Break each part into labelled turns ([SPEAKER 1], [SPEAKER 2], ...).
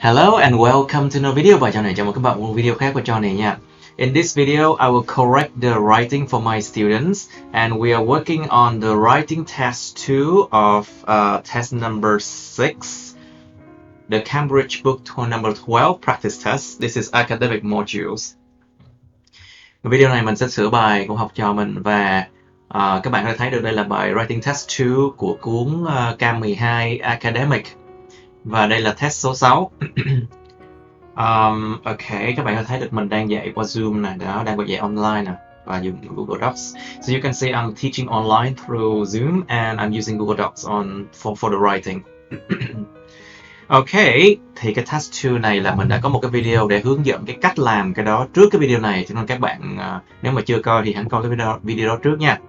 [SPEAKER 1] Hello and welcome to another video. Và chào mừng các bạn một video khác của John này nha. In this video, I will correct the writing for my students, and we are working on the writing test 2 of test number 6, the Cambridge book number 12 practice test. This is academic modules. Video này mình sẽ sửa bài của học trò mình và các bạn có thể thấy được đây là bài writing test 2 của cuốn Cam 12 academic. Và đây là test số 6. Ok, các bạn có thấy được mình đang dạy qua Zoom nè, đó, đang dạy online nè, và dùng Google Docs. So you can see I'm teaching online through Zoom and I'm using Google Docs for the writing. Ok, thì cái task 2 này là mình đã có một cái video để hướng dẫn cái cách làm cái đó trước cái video này, cho nên các bạn nếu mà chưa coi thì hãy coi cái video đó trước nha.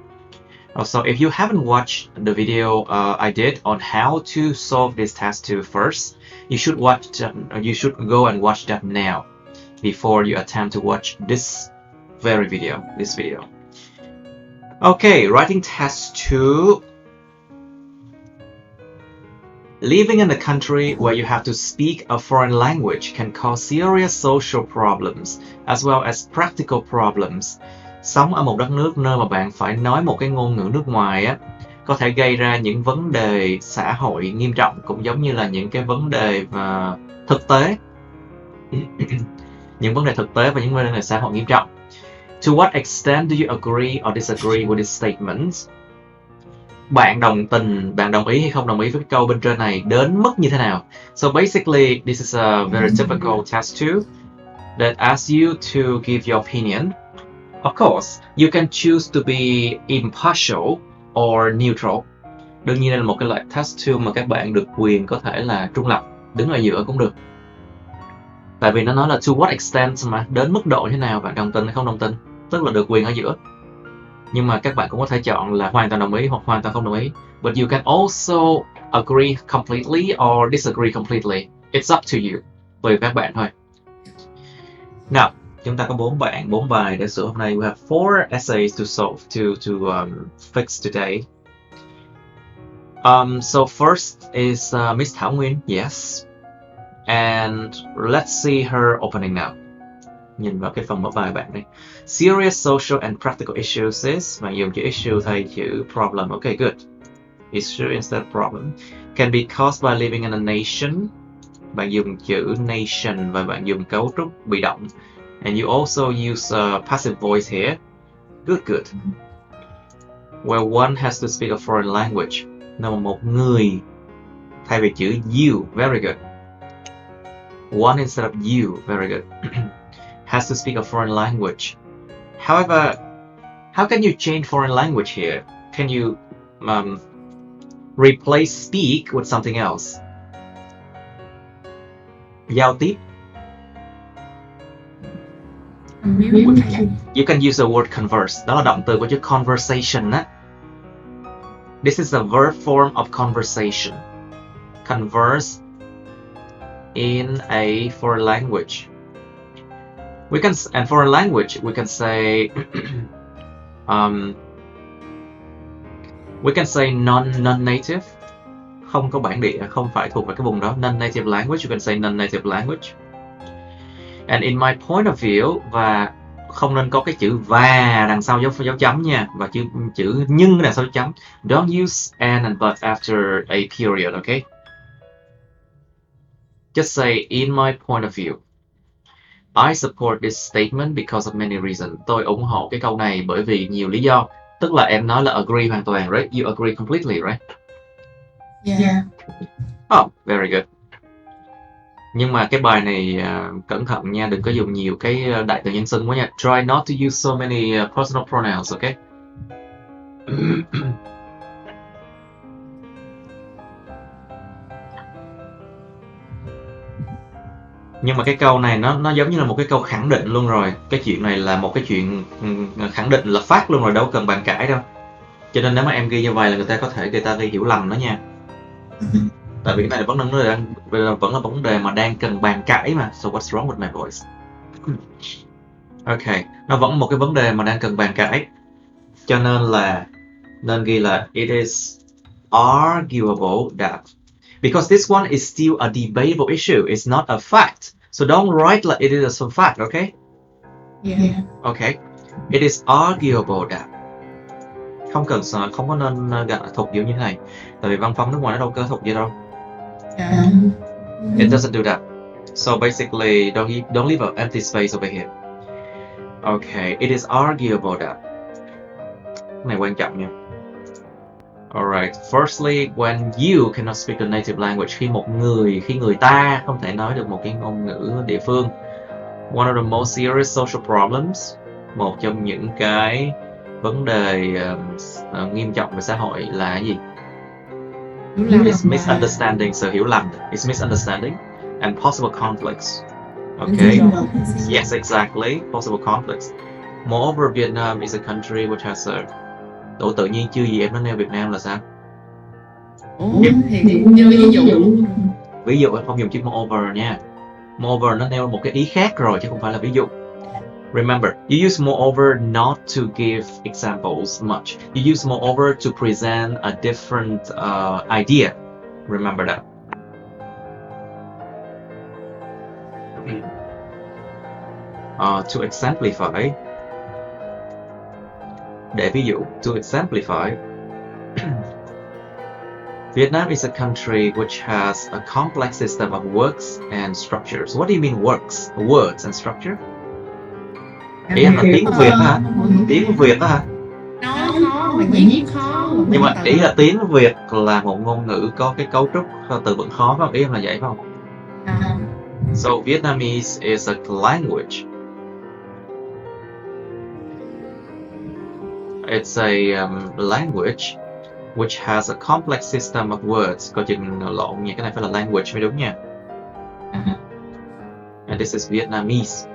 [SPEAKER 1] Also, if you haven't watched the video I did on how to solve this task 2 first, you should go and watch that now before you attempt to watch this video. Okay, writing test 2. Living in a country where you have to speak a foreign language can cause serious social problems as well as practical problems. Sống ở một đất nước nơi mà bạn phải nói một cái ngôn ngữ nước ngoài á, có thể gây ra những vấn đề xã hội nghiêm trọng, cũng giống như là những cái vấn đề thực tế. Những vấn đề thực tế và những vấn đề xã hội nghiêm trọng. To what extent do you agree or disagree with this statement? Bạn đồng ý hay không đồng ý với cái câu bên trên này đến mức như thế nào? So basically, this is a very typical test 2 that asks you to give your opinion. Of course, you can choose to be impartial or neutral. Đương nhiên đây là một cái loại test 2 mà các bạn được quyền có thể là trung lập, đứng ở giữa cũng được. Tại vì nó nói là to what extent mà, đến mức độ thế nào, bạn đồng tình hay không đồng tình, tức là được quyền ở giữa. Nhưng mà các bạn cũng có thể chọn là hoàn toàn đồng ý hoặc hoàn toàn không đồng ý. But you can also agree completely or disagree completely. It's up to you. Tùy các bạn thôi. Now, chúng ta có 4 bài để sửa hôm nay. We have 4 essays to solve, to fix today. So first is Miss Thảo Nguyên, yes. And let's see her opening now. Nhìn vào cái phần mở bài bạn đi. Serious social and practical issues is, bạn dùng chữ issue thay chữ problem. Okay, good. Issue instead of problem. Can be caused by living in a nation. Bạn dùng chữ nation và bạn dùng cấu trúc bị động. And you also use passive voice here. Good. Where one has to speak a foreign language. Nào một người thay vì chữ you. Very good. One instead of you. Very good. Has to speak a foreign language. However, how can you change foreign language here? Can you replace speak with something else? Giao tiếp. You can use the word converse. Đó là động từ của chữ conversation á. This is the verb form of conversation. Converse in a foreign language. And foreign language, we can say non-native, không có bản địa, không phải thuộc về cái vùng đó. Non-native language, you can say non-native language. And in my point of view, và không nên có cái chữ và đằng sau dấu chấm nha, và chữ nhưng đằng sau dấu chấm. Don't use and but after a period, okay? Just say in my point of view. I support this statement because of many reasons. Tôi ủng hộ cái câu này bởi vì nhiều lý do. Tức là em nói là agree hoàn toàn, right? You agree completely, right?
[SPEAKER 2] Yeah.
[SPEAKER 1] Oh, very good. Nhưng mà cái bài này cẩn thận nha, đừng có dùng nhiều cái đại từ nhân xưng quá nha. Try not to use so many personal pronouns, okay? Nhưng mà cái câu này nó giống như là một cái câu khẳng định luôn rồi. Cái chuyện này là một cái chuyện khẳng định là phát luôn rồi, đâu cần bàn cãi đâu. Cho nên nếu mà em ghi như vậy là người ta ghi hiểu lầm đó nha. Tại vì cái này vẫn là vấn đề mà đang cần bàn cãi mà. So what's wrong with my voice? Ok, nó vẫn một cái vấn đề mà đang cần bàn cãi. Cho nên ghi là it is arguable that Because this one is still a debatable issue. It's not a fact. So don't write like it is a fact, okay?
[SPEAKER 2] Yeah.
[SPEAKER 1] Okay. It is arguable that. Không có nên thục kiểu như thế này. Tại vì văn phòng nước ngoài nó đâu có thục vậy đâu.
[SPEAKER 2] Yeah.
[SPEAKER 1] It doesn't do that. So basically, don't leave an empty space over here. Okay, it is arguable that. Cái này quan trọng nha. Alright, firstly, when you cannot speak the native language, khi người ta không thể nói được một cái ngôn ngữ địa phương. One of the most serious social problems, một trong những cái vấn đề nghiêm trọng về xã hội là cái gì? It's misunderstanding, sự hiểu lầm. It's misunderstanding and possible conflicts. Okay. Yes, exactly. Possible conflicts. Moreover, Vietnam is a country which has a... Ủa, tự nhiên chưa gì em nói nêu Việt Nam là sao?
[SPEAKER 2] Thì cũng như ví dụ.
[SPEAKER 1] Ví dụ em không dùng chữ moreover nha. Moreover nó nêu một cái ý khác rồi chứ không phải là ví dụ. Remember, you use moreover not to give examples much. You use moreover to present a different idea. Remember that. To exemplify. Để ví dụ, to exemplify. Vietnam is a country which has a complex system of works and structures. What do you mean works? Words and structure? Ý là tiếng Việt hả? Tiếng Việt hả?
[SPEAKER 2] Nói khó mà viết khó.
[SPEAKER 1] Nhưng mà ý là tiếng Việt là một ngôn ngữ có cái cấu trúc từ vựng khó, phải không? Ý em là vậy phải không? So Vietnamese is a language. It's a language which has a complex system of words. Coi chừng lộn nha, cái này phải là language mới đúng nha. And this is Vietnamese.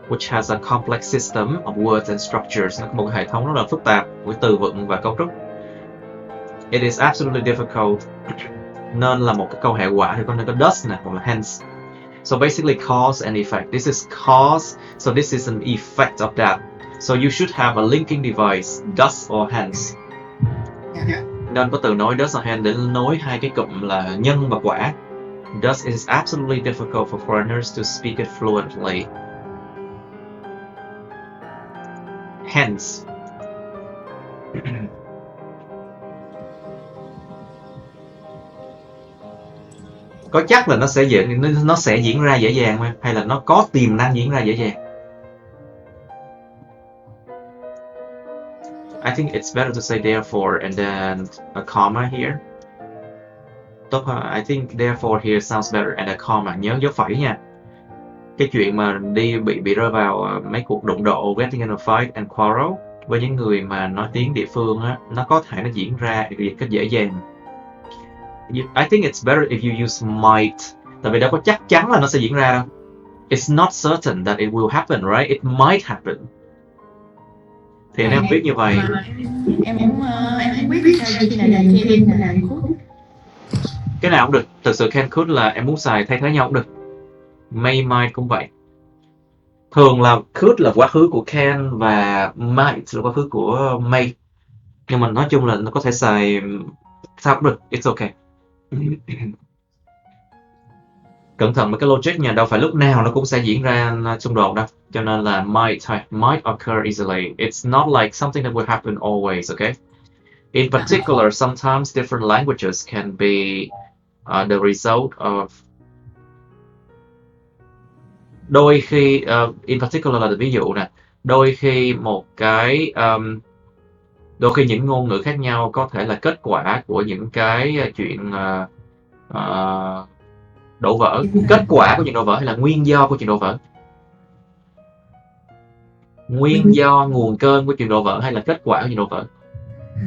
[SPEAKER 1] Which has a complex system of words and structures. Nó có một hệ thống rất là phức tạp với từ vựng và cấu trúc. It is absolutely difficult. Nên là một cái câu hệ quả thì có nên có does nè, hoặc là hence. So basically cause and effect. This is cause, so this is an effect of that. So you should have a linking device, does or hence. Nên có từ nối does or hence để nối hai cái cụm là nhân và quả. Thus it is absolutely difficult for foreigners to speak it fluently. Hence. Có chắc là nó sẽ diễn ra dễ dàng không? Hay là nó có tiềm năng diễn ra dễ dàng? I think it's better to say therefore and then a comma here. Tốt hơn. I think therefore here sounds better and a comma. Nhớ dấu phẩy nha. Cái chuyện mà bị rơi vào mấy cuộc đụng độ, getting in a fight and quarrel với những người mà nói tiếng địa phương á, nó có thể nó diễn ra một cách dễ dàng. I think it's better if you use might. Tại vì đâu có chắc chắn là nó sẽ diễn ra đâu. It's not certain that it will happen, right? It might happen. Thì em biết như vậy.
[SPEAKER 2] Em biết sao khi nào là could.
[SPEAKER 1] Cái nào cũng được. Thực sự can could là em muốn xài thay thế nhau cũng được. May, might cũng vậy. Thường là could là quá khứ của can và might là quá khứ của may. Nhưng mà nói chung là nó có thể xài sao cũng được. It's okay. Cẩn thận với cái logic nha, đâu phải lúc nào nó cũng sẽ diễn ra xung đột đâu. Cho nên là might occur easily. It's not like something that will happen always, okay? In particular, sometimes different languages can be the result of... Đôi khi, in particular là ví dụ nè, đôi khi những ngôn ngữ khác nhau có thể là kết quả của những cái chuyện đổ vỡ. Kết quả của chuyện đổ vỡ hay là nguyên do của chuyện đổ vỡ? Nguyên do, nguồn cơn của chuyện đổ vỡ hay là kết quả của chuyện đổ vỡ?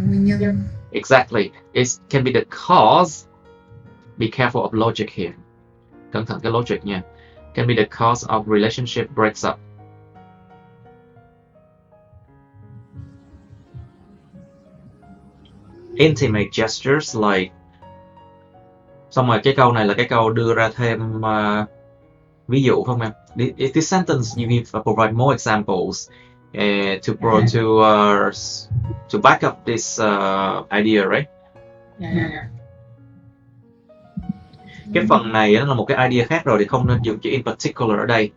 [SPEAKER 2] Nguyên nhân.
[SPEAKER 1] Exactly. It can be the cause. Be careful of logic here. Cẩn thận cái logic nha. Can be the cause of relationship breaks up. Intimate gestures like. Xong rồi cái câu này là cái câu đưa ra thêm ví dụ không em? This sentence you need to provide more examples to back up this idea, right? Cái phần này nó là một cái idea khác rồi thì không nên dùng chữ in particular ở đây.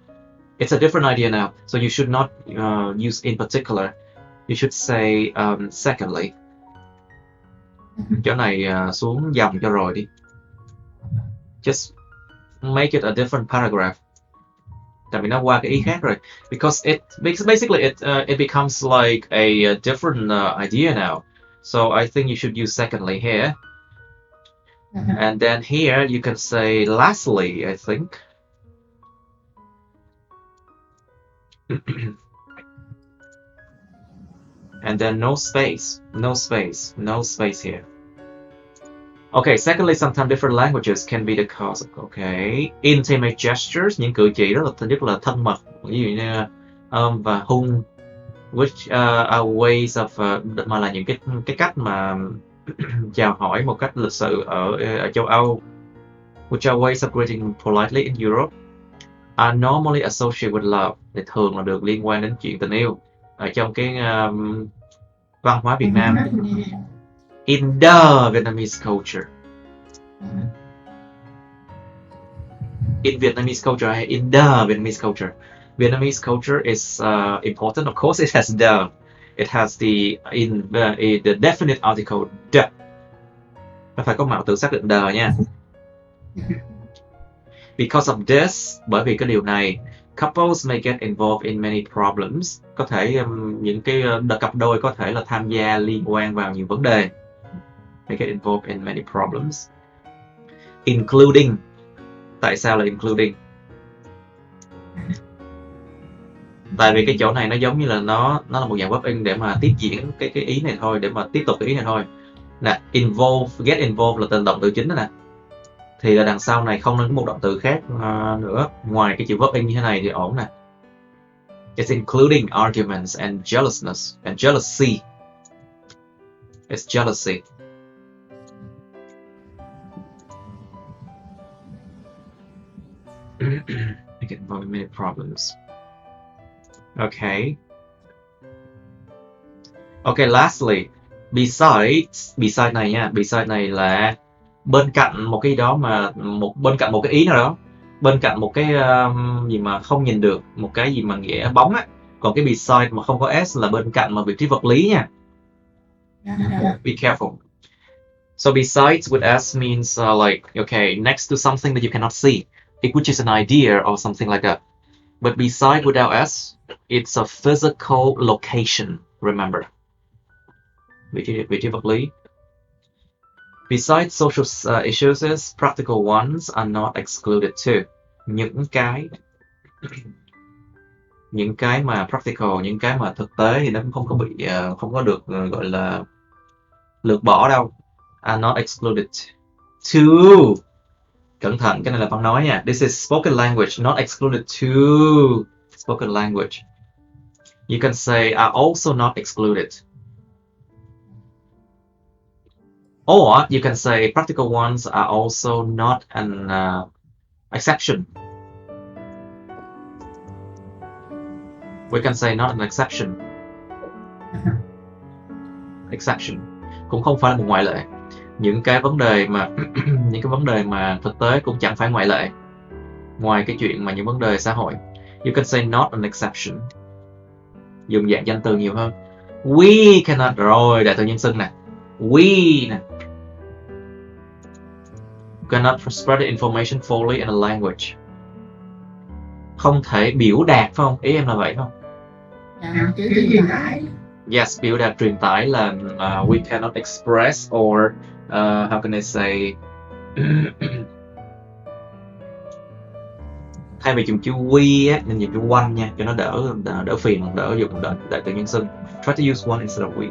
[SPEAKER 1] It's a different idea now, so you should not use in particular. You should say secondly. Chỗ này xuống dòng cho rồi đi. Just make it a different paragraph. Tại vì nó qua cái ý khác rồi. Because basically it becomes like a different idea now. So I think you should use secondly here. And then here you can say lastly, I think. And then no space here. Okay, secondly, sometimes different languages can be the cause. Okay, intimate gestures, những cử chỉ rất là thân mật, ví dụ như và hung, which are ways of mà là những cái cách mà chào hỏi một cách lịch sự ở châu Âu, which are ways of greeting politely in Europe, are normally associated with love, thì thường là được liên quan đến chuyện tình yêu ở trong cái văn hóa Việt Nam. In the Vietnamese culture. In Vietnamese culture hay in the Vietnamese culture? Vietnamese culture is important. Of course, it has the. It has the definite article the. Nó phải có mạo từ xác định the nha. Because of this, bởi vì cái điều này, couples may get involved in many problems. Có thể những cái cặp đôi có thể là tham gia liên quan vào nhiều vấn đề. May get involved in many problems. Including. Tại sao là including? Tại vì cái chỗ này nó giống như là nó là một dạng verb in để mà tiếp diễn cái ý này thôi, để mà tiếp tục cái ý này thôi. Nè, involve, get involved là động từ chính đó nè. Thì là đằng sau này không nên có một động từ khác nữa. Ngoài cái chữ verb in như thế này thì ổn nè. It's including arguments and jealousness and jealousy. It's jealousy. I get involved in many problems. Okay. Okay, lastly, besides này nha, besides này là bên cạnh một cái đó mà bên cạnh một cái ý nào đó, bên cạnh một cái gì mà không nhìn được, một cái gì mà nghĩa bóng á. Còn cái beside mà không có s là bên cạnh mà vị trí vật lý nha. Be careful. So besides with s means like okay, next to something that you cannot see, which is an idea or something like that. But beside without s, it's a physical location. Remember, vị trí vật lý. Besides social issues, practical ones are not excluded too. Những cái mà practical, những cái mà thực tế thì nó cũng không có bị không có được gọi là lược bỏ đâu. Are not excluded too. Cẩn thận, cái này là văn nói nha. This is spoken language, not excluded to spoken language. You can say are also not excluded. Or you can say practical ones are also not an exception. We can say not an exception. Exception cũng không phải là một ngoại lệ. Những cái vấn đề mà thực tế cũng chẳng phải ngoại lệ. Ngoài cái chuyện mà những vấn đề xã hội. You can say not an exception. Dùng dạng danh từ nhiều hơn. We cannot, rồi đại từ nhân xưng nè. We nè. Cannot spread the information fully in a language. Không thể biểu đạt, phải không? Ý em là vậy không?
[SPEAKER 2] Chữ truyền tải.
[SPEAKER 1] Yes, biểu đạt truyền tải là we cannot express or how can I say thay vì dùng chữ we á, nên dùng chữ one nha, cho nó đỡ phiền, đỡ dùng đại từ nhân xưng. Try to use one instead of we.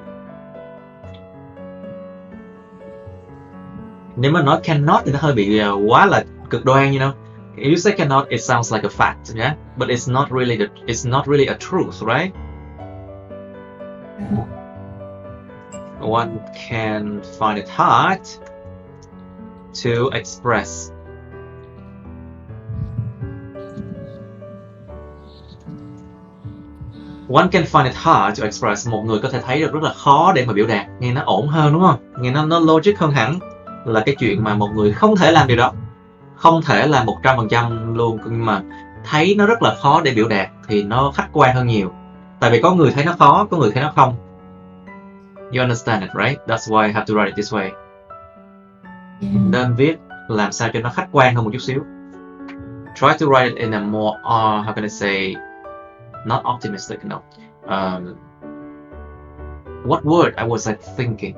[SPEAKER 1] Nếu mà nói cannot thì nó hơi bị quá là cực đoan, you know. If you say cannot, it sounds like a fact, yeah, but it's not really a truth, right? One can find it hard to express. One can find it hard to express. Một người có thể thấy được rất là khó để mà biểu đạt. Nghe nó ổn hơn đúng không? Nghe nó logic hơn hẳn. Là cái chuyện mà một người không thể làm điều đó. Không thể là 100% luôn. Nhưng mà thấy nó rất là khó để biểu đạt thì nó khách quan hơn nhiều. Tại vì có người thấy nó khó, có người thấy nó không. You understand it, right? That's why I have to write it this way. Nên viết làm sao cho nó khách quan hơn một chút xíu. Try to write it in a more, how can I say, not optimistic, no. What word I was thinking?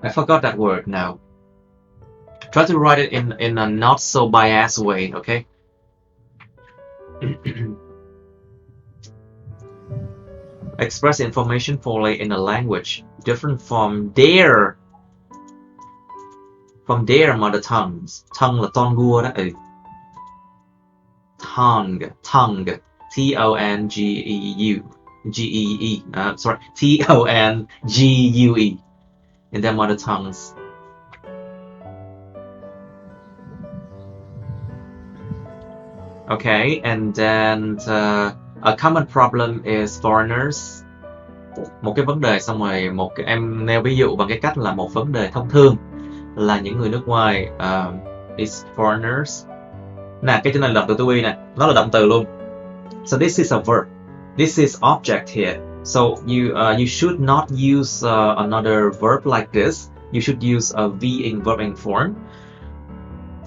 [SPEAKER 1] I forgot that word now. Try to write it in a not so biased way, okay? Express information fully in a language different from their mother tongues. Tongue là ton gua đó. Tongue, T-O-N-G-E-U, G-E-E, sorry, T-O-N-G-U-E, in their mother tongues. Okay, and then a common problem is foreigners. Một cái vấn đề xong rồi em nêu ví dụ bằng cái cách là một vấn đề thông thường là những người nước ngoài, is foreigners. Nè, cái trên này là động từ to be nè, nó là động từ luôn. So this is a verb. This is object here. So you should not use another verb like this. You should use a being verb in form.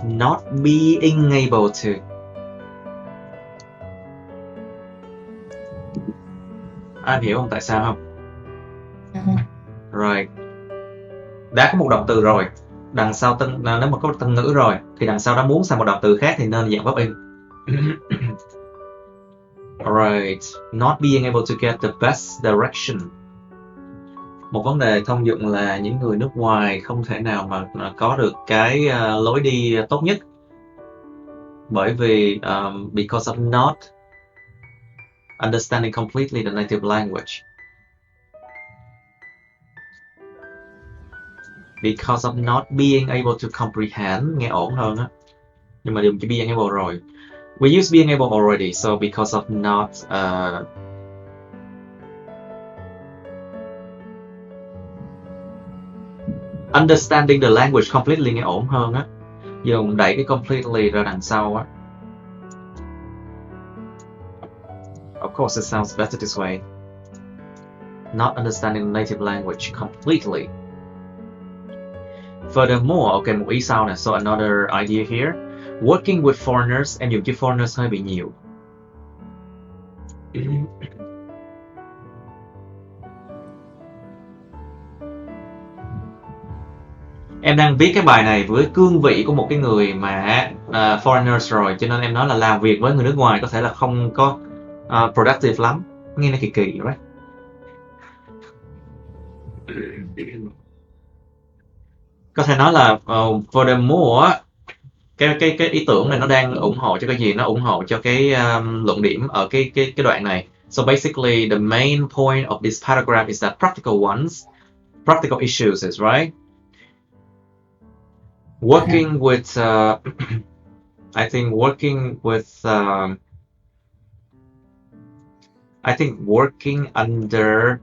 [SPEAKER 1] Not being able to. Anh hiểu không? Tại sao không? Rồi. Đã có một động từ rồi. Đằng sau nếu mà có tân ngữ rồi thì đằng sau đó muốn sang một động từ khác thì nên dạng verb in. Alright, not being able to get the best direction. Một vấn đề thông dụng là những người nước ngoài không thể nào mà có được cái lối đi tốt nhất. Bởi vì because of not understanding completely the native language. Because of not being able to comprehend, nghe ổn hơn á. Nhưng mà dùng chữ being able rồi. We use being able already, so because of not understanding the language completely nghe ổn hơn á. Dùng đẩy cái completely ra đằng sau á. Of course, it sounds better this way. Not understanding the native language completely. Furthermore, okay, một ý sau nè. So another idea here. Working with foreigners, em dùng chữ foreigners hơi bị nhiều. Em đang viết cái bài này với cương vị của một cái người mà foreigners rồi, cho nên em nói là làm việc với người nước ngoài có thể là không có productive lắm. Nghe nó kỳ kỳ, right? Có thể nói là furthermore, cái ý tưởng này nó đang ủng hộ cho cái gì? Nó ủng hộ cho cái luận điểm ở cái đoạn này. So basically, the main point of this paragraph is that practical issues is right. Working with, I think working under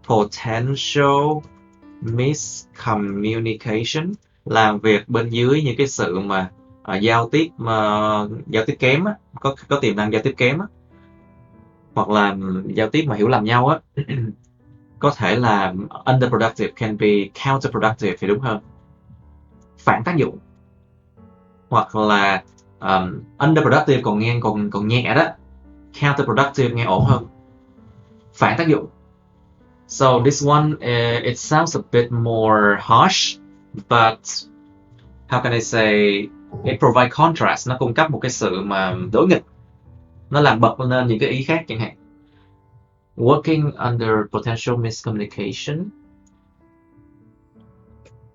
[SPEAKER 1] potential miscommunication, làm việc bên dưới những cái sự mà giao tiếp kém á, có tiềm năng giao tiếp kém á, hoặc là giao tiếp mà hiểu lầm nhau á, có thể là underproductive, can be counterproductive thì đúng hơn, phản tác dụng, hoặc là underproductive còn nhẹ đó, counterproductive nghe ổn hơn, phản tác dụng. So this one, it sounds a bit more harsh, but how can I say, it provide contrast, nó cung cấp một cái sự mà đối nghịch, nó làm bật lên những cái ý khác chẳng hạn. Working under potential miscommunication,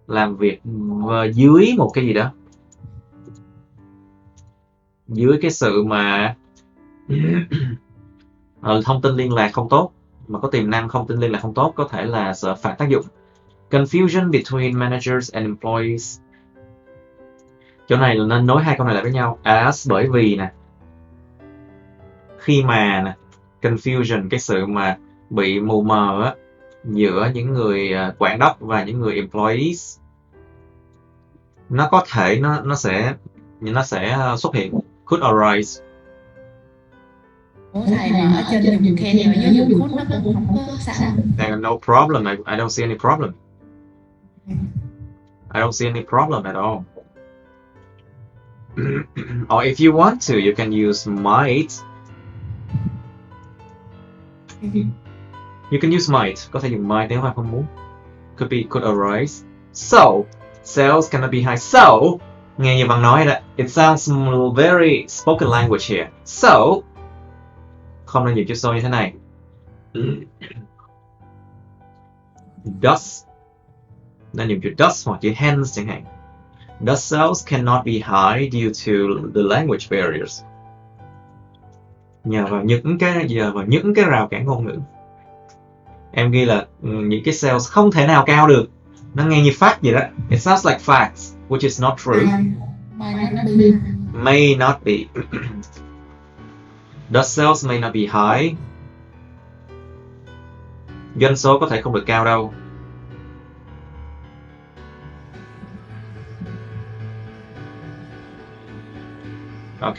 [SPEAKER 1] làm việc dưới một cái gì đó, dưới cái sự mà thông tin liên lạc không tốt, mà có tiềm năng thông tin liên lạc không tốt, có thể là sự phản tác dụng. Confusion between managers and employees. Chỗ này là nên nối hai câu này lại với nhau. As, bởi vì nè, khi mà nè, confusion, cái sự mà bị mù mờ á, giữa những người quản đốc và những người employees, nó có thể nó sẽ xuất hiện, could arise.
[SPEAKER 2] Ủa thầy mà ở trên dùng can mà ở dưới dùng could nó cũng không có sao.
[SPEAKER 1] And no problem, I don't see any problem. I don't see any problem at all. Or if you want to, you can use might. You can use might. Có thể dùng might nếu mà không muốn. Could arise. So, sales cannot be high. So, nghe như bạn nói đó, it sounds very spoken language here. So, không nên dùng chữ so như thế này. Thus, nên dùng chữ thus hoặc chữ hence chẳng hạn. The sales cannot be high due to the language barriers. Nhờ vào những cái rào cản ngôn ngữ. Em ghi là những cái sales không thể nào cao được. Nó nghe như fact vậy đó. It sounds like facts, which is not true. May not be. The sales may not be high. Doanh số có thể không được cao đâu. Ok.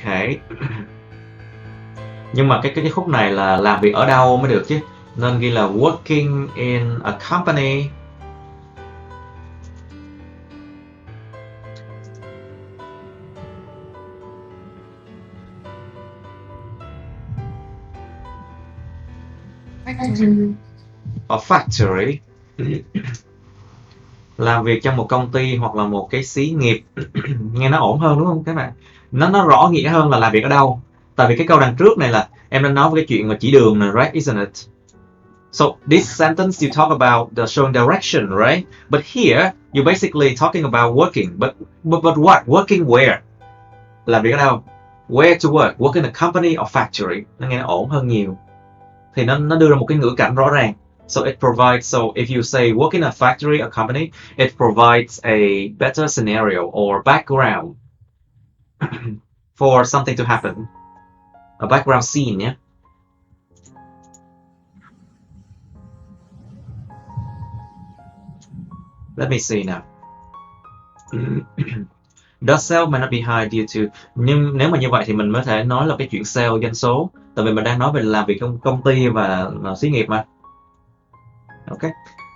[SPEAKER 1] Nhưng mà cái khúc này là làm việc ở đâu mới được chứ. Nên ghi là working in a company. A factory. Làm việc trong một công ty hoặc là một cái xí nghiệp. Nghe nó ổn hơn đúng không các bạn? Nó rõ nghĩa hơn là làm việc ở đâu. Tại vì cái câu đằng trước này là em đang nói với cái chuyện mà chỉ đường này, right? Isn't it? So this sentence you talk about the showing direction, right? But here you're basically talking about working. But what? Working where? Làm việc ở đâu? Where to work? Work in a company or factory? Nó nghe nó ổn hơn nhiều. Thì nó đưa ra một cái ngữ cảnh rõ ràng. So it provides, so if you say work in a factory or company, it provides a better scenario or background for something to happen. A background scene, yeah? Let me see now. The sale may not be high due to, nhưng nếu mà như vậy thì mình mới thể nói là cái chuyện sale doanh số. Tại vì mình đang nói về làm việc trong công ty và xí nghiệp mà. Ok.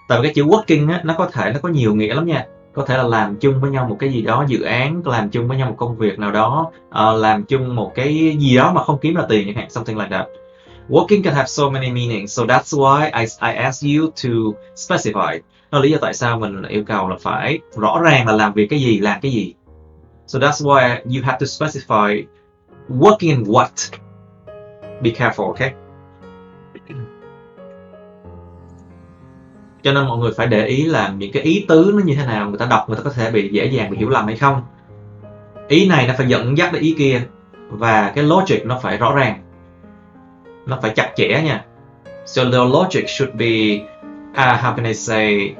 [SPEAKER 1] Tại vì cái chữ working á, nó có nhiều nghĩa lắm nha. Có thể là làm chung với nhau một cái gì đó, dự án, làm chung với nhau một công việc nào đó, làm chung một cái gì đó mà không kiếm ra tiền chẳng hạn, something like that. Working can have so many meanings, so that's why I asked you to specify. Đó là lý do tại sao mình yêu cầu là phải rõ ràng là làm việc cái gì, làm cái gì. So that's why you have to specify working in what. Be careful, okay? Cho nên mọi người phải để ý là những cái ý tứ nó như thế nào, người ta đọc người ta có thể bị dễ dàng bị hiểu lầm hay không. Ý này nó phải dẫn dắt đến ý kia và cái logic nó phải rõ ràng, nó phải chặt chẽ nha. So the logic should be, how can I say,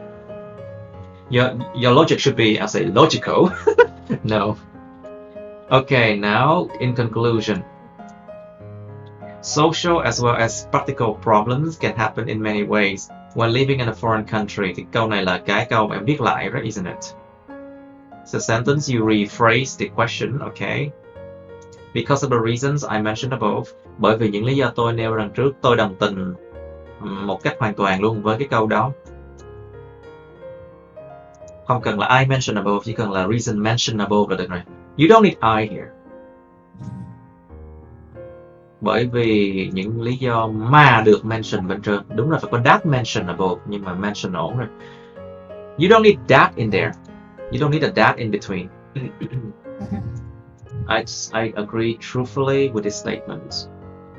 [SPEAKER 1] your logic should be, I'll say logical. No. Okay, now in conclusion. Social as well as practical problems can happen in many ways when living in a foreign country. Thì câu này là cái câu mà em viết lại, right, isn't it? So sentence you rephrase the question, okay? Because of the reasons I mentioned above, bởi vì những lý do tôi nêu đằng trước, tôi đồng tình một cách hoàn toàn luôn với cái câu đó. Không cần là I mentioned above, chỉ cần là reason mentioned above là được rồi. You don't need I here. Bởi vì những lý do mà được mention bên trên, đúng là phải có that mention above, nhưng mà mention ổn rồi. You don't need that in there. You don't need a that in between. I agree truthfully with this statement.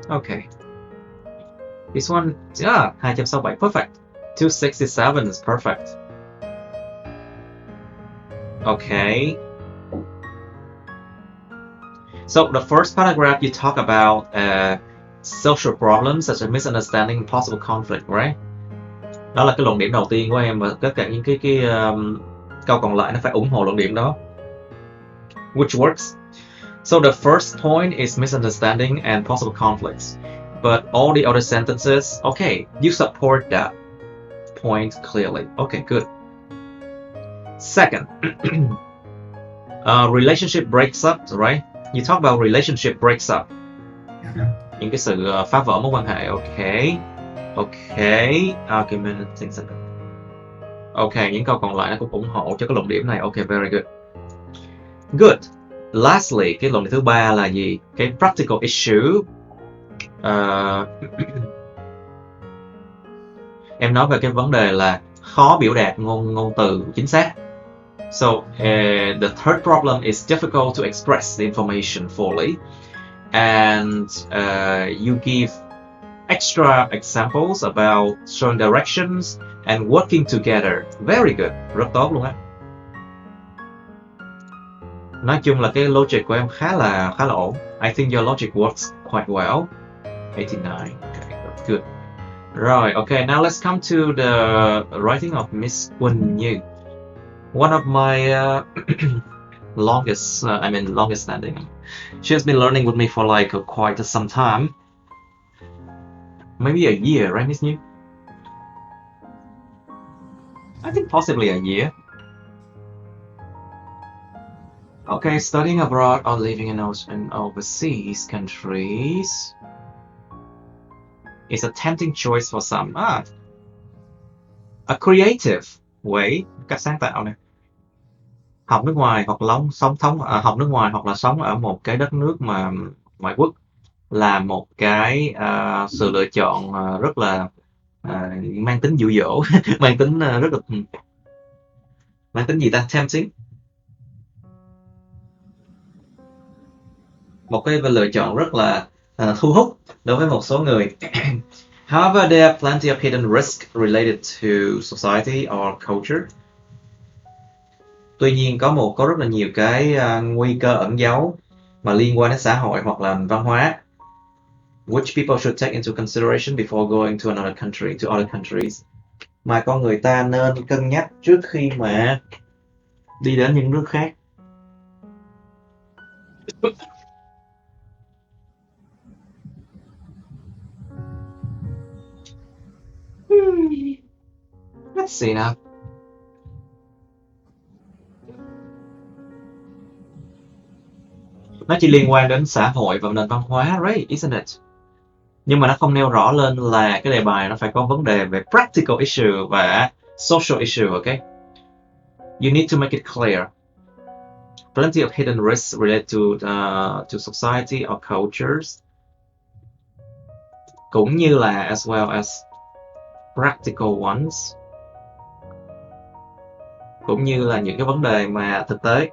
[SPEAKER 1] Okay. This one, 267, perfect. 267 is perfect. Okay. So the first paragraph you talk about social problems such as misunderstanding and possible conflict, right? Đó là cái luận điểm đầu tiên của em và tất cả những cái câu còn lại nó phải ủng hộ luận điểm đó. Which works. So the first point is misunderstanding and possible conflicts. but all the other sentences, okay, you support that point clearly. Okay, good. Second, relationship breaks up, right? You talk about relationship breaks up. Những cái sự phá vỡ mối quan hệ. Okay, argumentative. Okay, những câu còn lại nó cũng ủng hộ cho cái luận điểm này. Okay, very good. Good. Lastly, cái luận điểm thứ ba là gì? Cái practical issue. Em nói về cái vấn đề là khó biểu đạt ngôn từ chính xác. So, the third problem is difficult to express the information fully. And you give extra examples about showing directions and working together. Very good. Rất tốt luôn á. Nói chung là cái logic của em khá là ổn. I think your logic works quite well. 89. Okay, good. Rồi, okay, now let's come to the writing of Miss Quỳnh Như. One of my longest standing. She has been learning with me for like quite some time. Maybe a year, right, Miss Như? I think possibly a year. Okay, studying abroad or living in overseas countries is a tempting choice for some. A creative way, cách sáng tạo này. Học nước ngoài hoặc học nước ngoài hoặc là sống ở một cái đất nước mà ngoại quốc là một cái sự lựa chọn rất là mang tính dụ dỗ, mang tính rất là mang tính gì ta, tempting. Một cái lựa chọn rất là thu hút đối với một số người. However, there are plenty of hidden risks related to society or culture. Tuy nhiên có rất là nhiều cái nguy cơ ẩn giấu mà liên quan đến xã hội hoặc là văn hóa, which people should take into consideration before going to other countries, mà con người ta nên cân nhắc trước khi mà đi đến những nước khác. Let's see now. Nó chỉ liên quan đến xã hội và nền văn hóa, right? Isn't it? Nhưng mà nó không nêu rõ lên là cái đề bài nó phải có vấn đề về practical issue và social issue, okay? You need to make it clear. Plenty of hidden risks related to society or cultures. Cũng như là as well as practical ones. Cũng như là những cái vấn đề mà thực tế.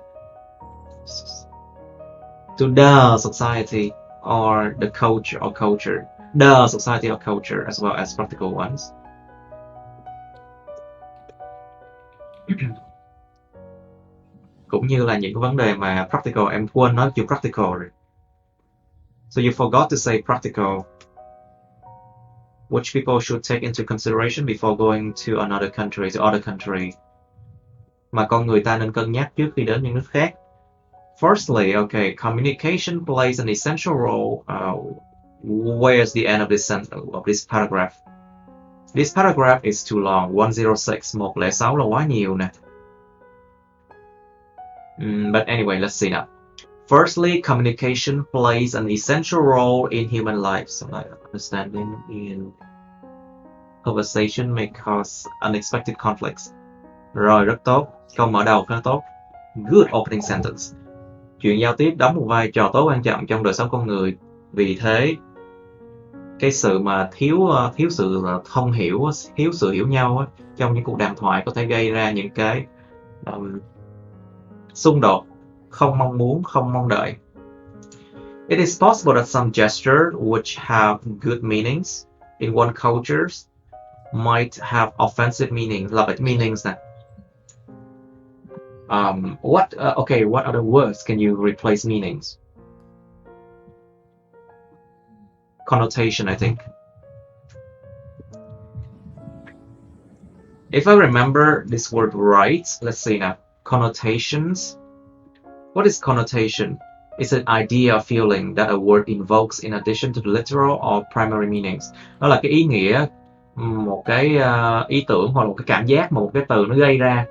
[SPEAKER 1] To the society or the culture. The society or culture as well as practical ones. Cũng như là những cái vấn đề mà practical, em quên nói chữ practical rồi. So you forgot to say practical, which people should take into consideration before going to other country. Mà con người ta nên cân nhắc trước khi đến những nước khác. Firstly, okay, communication plays an essential role. Where's the end of this paragraph? This paragraph is too long. 106, 106 là quá nhiều nè. But anyway, let's see now. Firstly, communication plays an essential role in human life. So like understanding in conversation may cause unexpected conflicts. Rồi, rất tốt. Câu mở đầu khá tốt. Good opening sentence. Chuyện giao tiếp đóng một vai trò tối quan trọng trong đời sống con người. Vì thế, cái sự mà thiếu sự thông hiểu, thiếu sự hiểu nhau trong những cuộc đàm thoại có thể gây ra những cái xung đột không mong muốn, không mong đợi. It is possible that some gestures which have good meanings in one culture might have offensive meanings. Là meanings nè. What other words can you replace meanings? Connotation, I think. If I remember this word right, let's see now. Connotations. What is connotation? It's an idea or feeling that a word invokes in addition to the literal or primary meanings. Đó là cái ý nghĩa, một cái ý tưởng hoặc là một cái cảm giác mà một cái từ nó gây ra,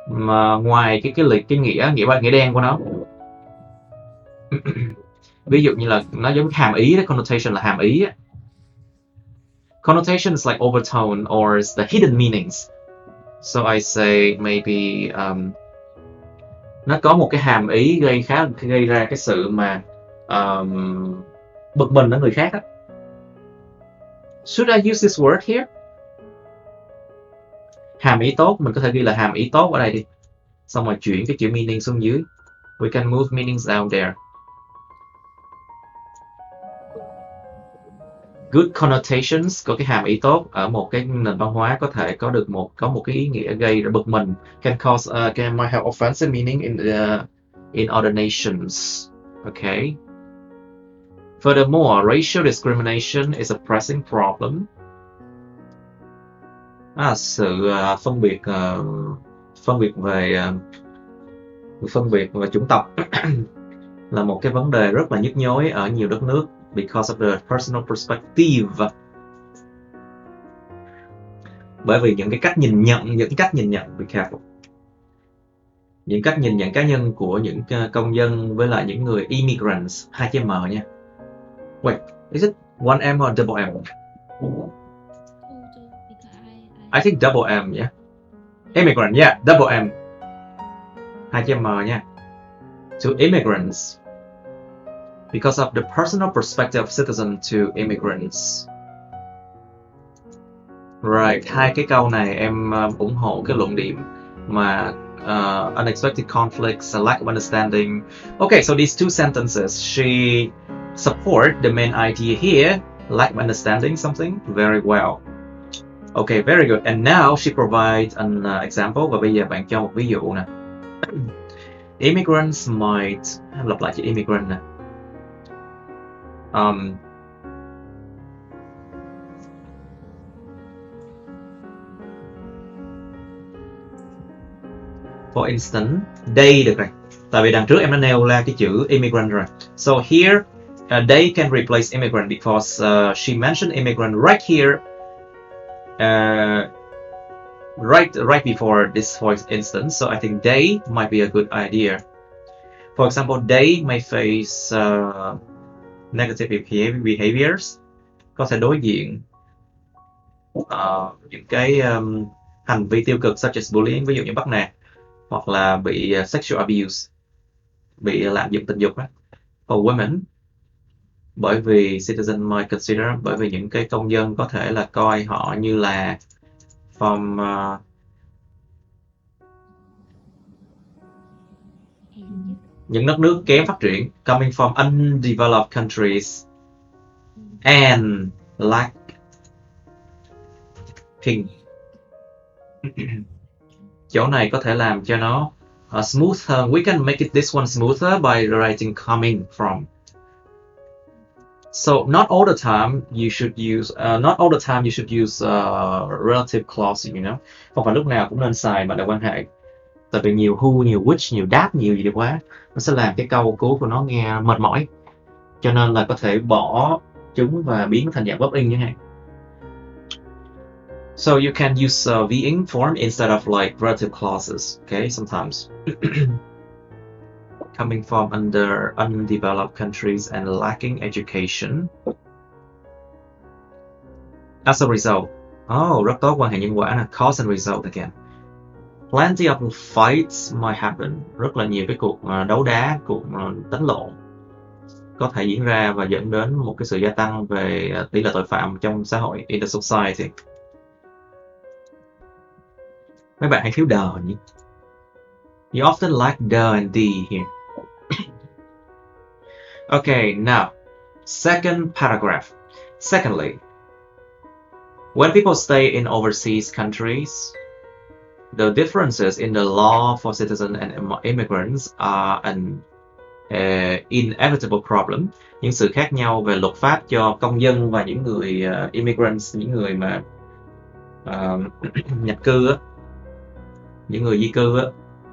[SPEAKER 1] mà ngoài cái nghĩa đen của nó. Ví dụ như là nó giống hàm ý đó, connotation là hàm ý. Connotation is like overtone or is the hidden meanings. So I say maybe nó có một cái hàm ý gây ra cái sự mà bực mình ở người khác đó. Should I use this word here? Hàm ý tốt, mình có thể ghi là hàm ý tốt ở đây đi. Xong rồi chuyển cái chữ meaning xuống dưới. We can move meanings down there. Good connotations, có cái hàm ý tốt ở một cái nền văn hóa có thể có một cái ý nghĩa gây ra bực mình. Can might have offensive meaning in other nations. Okay. Furthermore, racial discrimination is a pressing problem. Sự phân biệt về chủng tộc là một cái vấn đề rất là nhức nhối ở nhiều đất nước because of the personal perspective. Bởi vì những cách nhìn nhận, be careful. Những cách nhìn nhận cá nhân của những công dân với lại những người immigrants, 2 chữ M nha. Wait, is it 1M or double M? I think double M, yeah. Immigrant, yeah, double M. 2 chữ M nha. To immigrants. Because of the personal perspective of citizen to immigrants. Right, 2 cái câu này em ủng hộ cái luận điểm mà unexpected conflicts, lack of understanding. Okay, so these 2 sentences, she support the main idea here, lack of understanding something, very well. Okay, very good. And now she provides an example, và bây giờ bạn cho một ví dụ nè. Immigrants might, lặp lại chữ immigrant nè. For instance, they được rồi. Tại vì đằng trước em đã nêu ra cái chữ immigrant rồi. So here, they can replace immigrant because she mentioned immigrant right here, right before this, for instance. So I think they might be a good idea. For example, they may face negative behaviors, có thể đối diện những cái hành vi tiêu cực such as bullying, ví dụ như bắt nạt, hoặc là bị sexual abuse, bị lạm dụng tình dục đó. For women, bởi vì citizen might consider, bởi vì những cái công dân có thể là coi họ như là from những đất nước kém phát triển, coming from undeveloped countries and lacking. Chỗ này có thể làm cho nó smoother. We can make this one smoother by writing coming from. So not all the time you should use relative clause, you know. Không phải lúc nào cũng nên xài mà là quan hệ. Tại vì nhiều who, nhiều which, nhiều that, nhiều gì quá, nó sẽ làm cái câu cuối của nó nghe mệt mỏi. Cho nên là có thể bỏ chúng và biến nó thành dạng verb in chẳng hạn. So you can use being form instead of like relative clauses, okay, sometimes. Coming from undeveloped countries and lacking education. As a result. Rất tốt, quan hệ nhân quả nè, cause and result again. Plenty of fights might happen. Rất là nhiều cái cuộc đấu đá, cuộc đánh lộn có thể diễn ra và dẫn đến một cái sự gia tăng về tỷ lệ tội phạm trong xã hội, in the society. Mấy bạn hay thiếu the nhỉ? You often lack the and the here. Okay, now, second paragraph. Secondly, when people stay in overseas countries, the differences in the law for citizens and immigrants are an inevitable problem. Những sự khác nhau về luật pháp cho công dân và những người immigrants, những người mà nhập cư á, những người di cư á,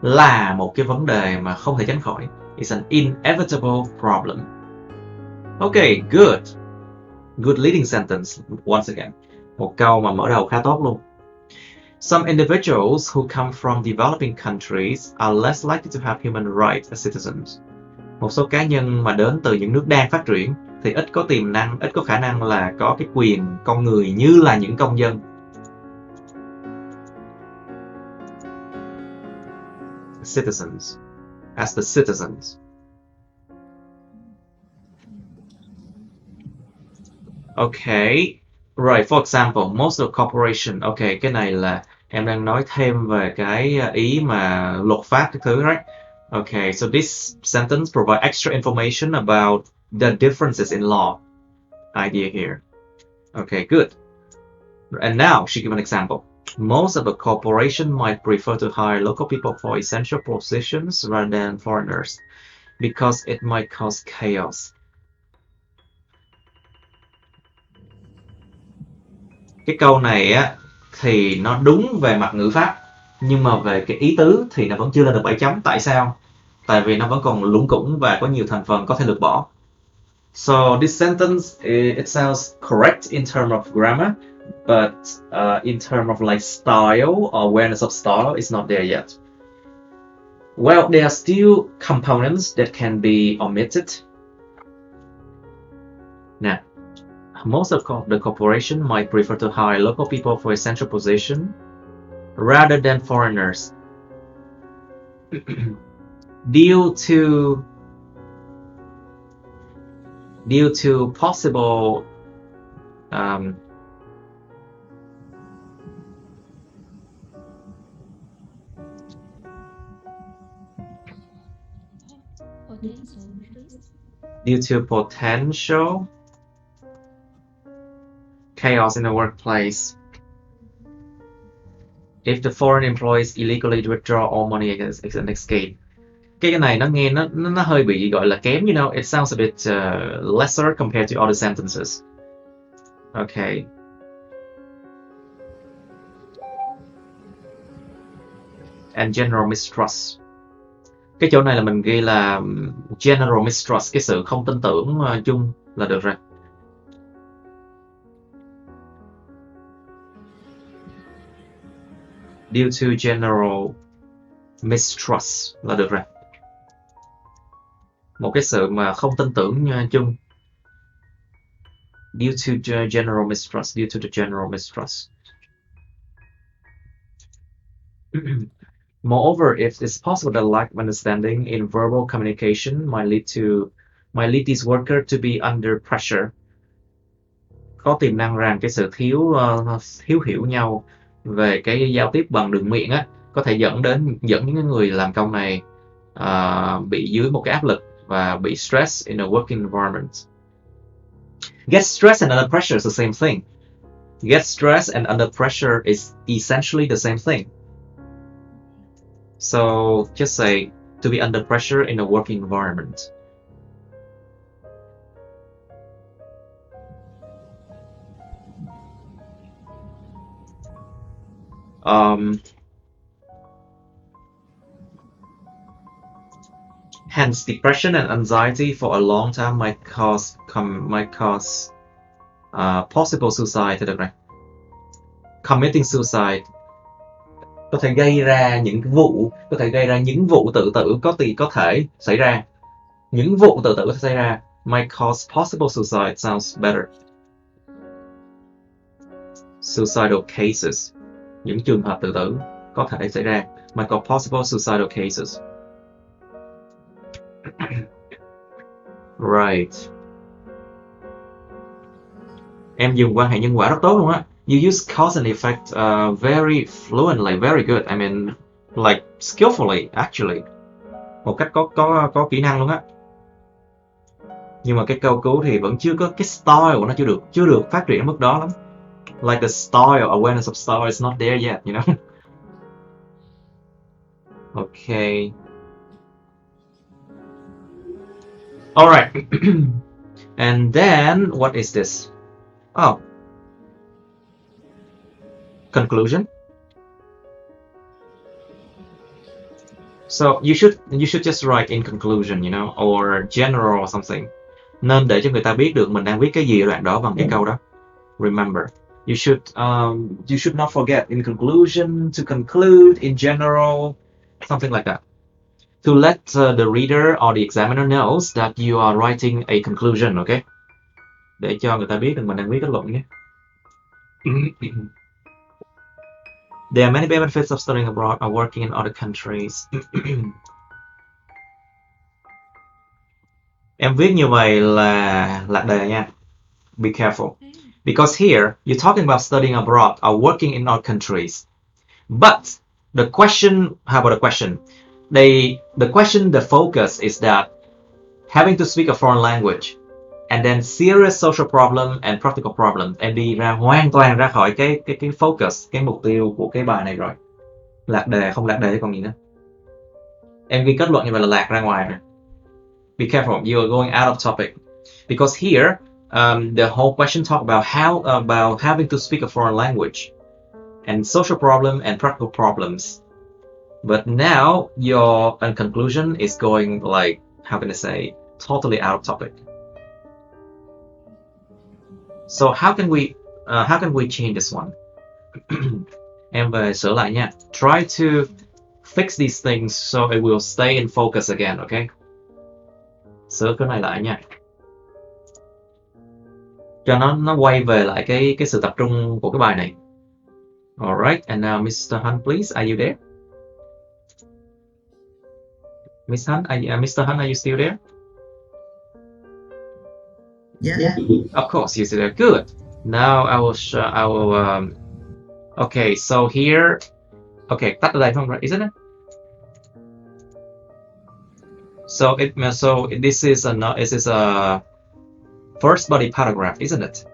[SPEAKER 1] là một cái vấn đề mà không thể tránh khỏi. is an inevitable problem. Okay, good. Good leading sentence, once again. Một câu mà mở đầu khá tốt luôn. Some individuals who come from developing countries are less likely to have human rights as citizens. Một số cá nhân mà đến từ những nước đang phát triển thì ít có khả năng là có cái quyền con người như là những công dân. Citizens. As the citizens. Okay. Right, for example, most of the corporation. Okay, cái này là em đang nói thêm về cái ý mà luật pháp cái thứ, right? Okay, so this sentence provides extra information about the differences in law. Idea here. Okay, good. And now she gives an example. Most of the corporation might prefer to hire local people for essential positions rather than foreigners because it might cause chaos. Cái câu này á thì nó đúng về mặt ngữ pháp, nhưng mà về cái ý tứ thì nó vẫn chưa lên được 7 chấm. Tại sao? Tại vì nó vẫn còn lủng củng và có nhiều thành phần có thể lược bỏ. So this sentence, it sounds correct in terms of grammar, but in terms of like style or awareness of style, it's not there yet. Well, there are still components that can be omitted. Now, most of the corporation might prefer to hire local people for essential position rather than foreigners due to possible potential chaos in the workplace if the foreign employees illegally withdraw all money and escape. Cái này nó nghe nó hơi bị gọi là kém, you know, it sounds a bit lesser compared to other sentences. Okay. And general mistrust. Cái chỗ này là mình ghi là general mistrust, cái sự không tin tưởng chung là được rồi. Due to general mistrust là được rồi. Một cái sự mà không tin tưởng chung. Due to general mistrust. Due to the general mistrust. Moreover, if it's possible that lack of understanding in verbal communication might lead these workers to be under pressure. Có tiềm năng rằng cái sự thiếu hiểu nhau về cái giao tiếp bằng đường miệng á có thể dẫn những người làm công này bị dưới một cái áp lực và bị stress in a working environment. Get stressed and under pressure is the same thing. Get stressed and under pressure is essentially the same thing. So just say to be under pressure in a working environment. Hence, depression and anxiety for a long time might cause possible suicide. Được rồi. Committing suicide có thể gây ra những vụ tự tử có thể xảy ra. Những vụ tự tử có thể xảy ra. Might cause possible suicide sounds better. Suicidal cases. Những trường hợp tự tử có thể xảy ra. Might cause possible suicidal cases. Right. Em dùng quan hệ nhân quả rất tốt luôn á. You use cause and effect very fluently, very good. I mean, like skillfully, actually. Một cách có kỹ năng luôn á. Nhưng mà cái câu cứu thì vẫn chưa có cái style của nó chưa được phát triển ở mức đó lắm. Like the style, awareness of style is not there yet, you know. Okay. All right. And then what is this? Oh. Conclusion. So you should just write in conclusion, you know, or general or something. Nên để cho người ta biết được mình đang viết cái gì ở đoạn đó bằng cái câu đó. Remember, you should not forget in conclusion, to conclude, in general, something like that. To let the reader or the examiner knows that you are writing a conclusion, okay? Để cho người ta biết được mình đang viết kết luận nhé. There are many benefits of studying abroad or working in other countries. Em viết như vậy là lạc đề nha. Be careful. Because here, you're talking about studying abroad or working in other countries. But the question, how about the question? The question, the focus is that having to speak a foreign language and then serious social problem and practical problem. Em đi ra hoàn toàn ra khỏi cái focus, cái mục tiêu của cái bài này rồi. Lạc đề, không lạc đề còn gì nữa. Em ghi kết luận như vậy là lạc ra ngoài rồi. Be careful, you are going out of topic. Because here, the whole question talk about having to speak a foreign language and social problem and practical problems. But now your conclusion is going like, how can I say, totally out of topic. So how can we change this one? Em về sửa lại nha. Try to fix these things so it will stay in focus again, okay? Sửa cái này lại nha. Cho nó quay về lại cái sự tập trung của cái bài này. Alright, and now Mr. Hunt, please, are you there? Mr. Hunt, are you still there?
[SPEAKER 3] Yeah.
[SPEAKER 1] Of course, you're still there. Good. Now I will. Okay, so here. Okay, tắt ở đây không, right? Isn't it? So this is a first body paragraph, isn't it?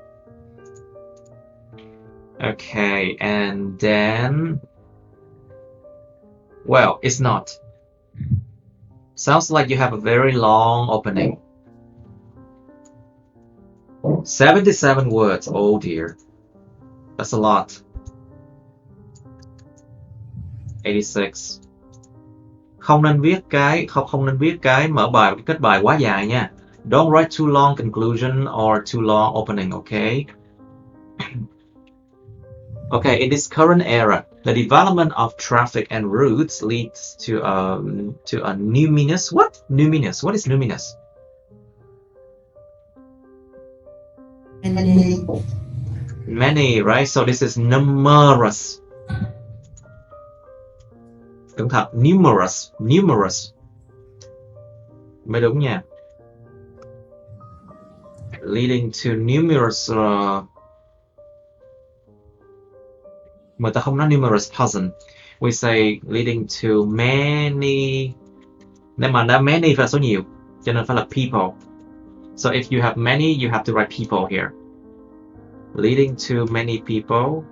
[SPEAKER 1] Okay, and then, well, it's not. Sounds like you have a very long opening. 77 words. Oh dear, that's a lot. 86. Không nên viết cái mở bài, kết bài quá dài nha. Don't write too long conclusion or too long opening, okay? Okay, in this current era, the development of traffic and routes leads to a numinous. What? Numinous. What is numinous? Many, right? So this is numerous. Cẩn thận, numerous. Mới đúng nha. Leading to numerous. Người ta không nói numerous person. We say leading to many. Nếu mà đã many phải là số nhiều, cho nên phải là people. So if you have many, you have to write people here. Leading to many people.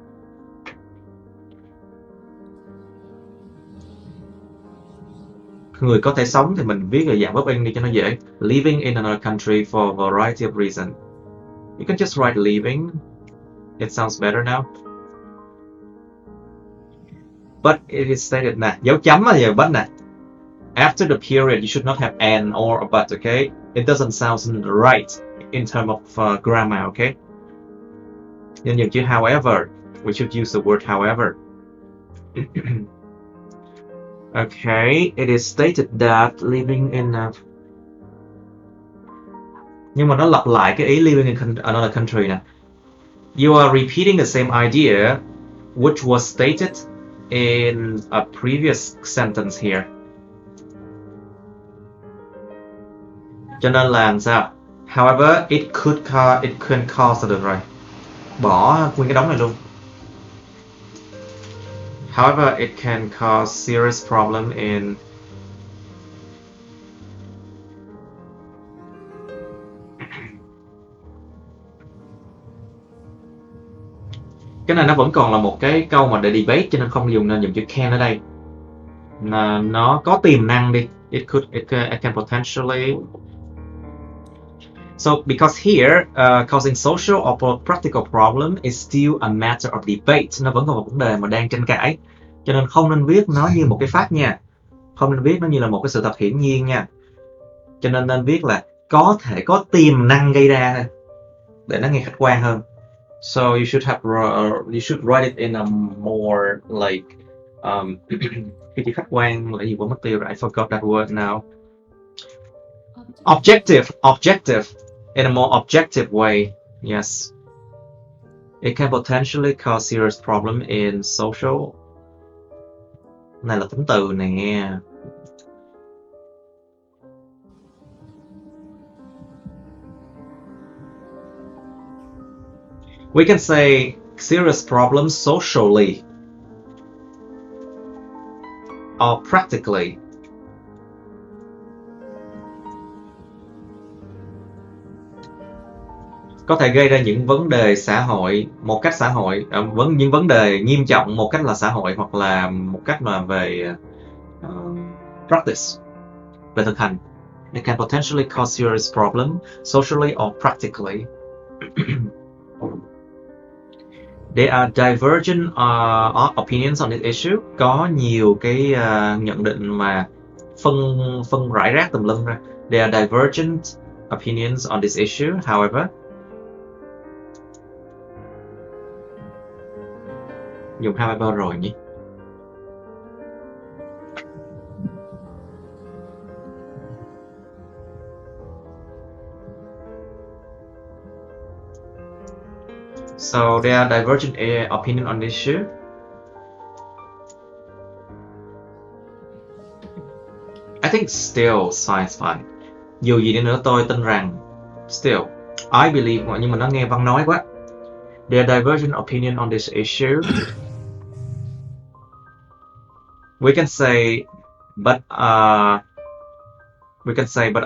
[SPEAKER 1] Người có thể sống thì mình viết ở dạng verb in đi cho nó dễ. Living in another country for a variety of reasons. You can just write living. It sounds better now. But it is stated nè, dấu chấm là giờ but nè. After the period, you should not have an or a but, okay? It doesn't sound right in terms of grammar, okay? Nên dùng chữ however, we should use the word however. Okay, it is stated that living in a... Nhưng mà nó lặp lại cái ý living in another country nè. You are repeating the same idea which was stated in a previous sentence here. Cho nên là làm sao? However, it can cause được rồi. Bỏ nguyên cái đống này luôn. However, it can cause serious problem in cái này nó vẫn còn là một cái câu mà để debate cho nên không nên dùng chữ can ở đây. Nó có tiềm năng đi. It can potentially. So because here causing social or practical problem is still a matter of debate. Nó vẫn còn một vấn đề mà đang tranh cãi. Cho nên không nên viết nó như một cái fact nha. không nên viết nó như là một cái sự thật hiển nhiên nha. Cho nên nên viết là có thể có tiềm năng gây ra thôi, để nó nghe khách quan hơn. So you should write it in a more like cái chữ khách quan là gì, quên mất tiêu rồi, I forgot that word now. Objective in a more objective way. Yes, it can potentially cause serious problem in social. Này là tính từ nè. We can say serious problems socially or practically. Có thể gây ra những vấn đề xã hội một cách xã hội, những vấn đề nghiêm trọng một cách là xã hội, hoặc là một cách mà về practice, về thực hành. It can potentially cause serious problem socially or practically. There are divergent opinions on this issue. Có nhiều cái nhận định mà phân rải rác tùm lum ra. There are divergent opinions on this issue. However, dùng however rồi nhỉ? So there are divergent opinion on this issue. I think still science fine. Dù gì đi nữa tôi tin rằng still, I believe, nhưng mà nó nghe văn nói quá. There are divergent opinion on this issue. We can say, but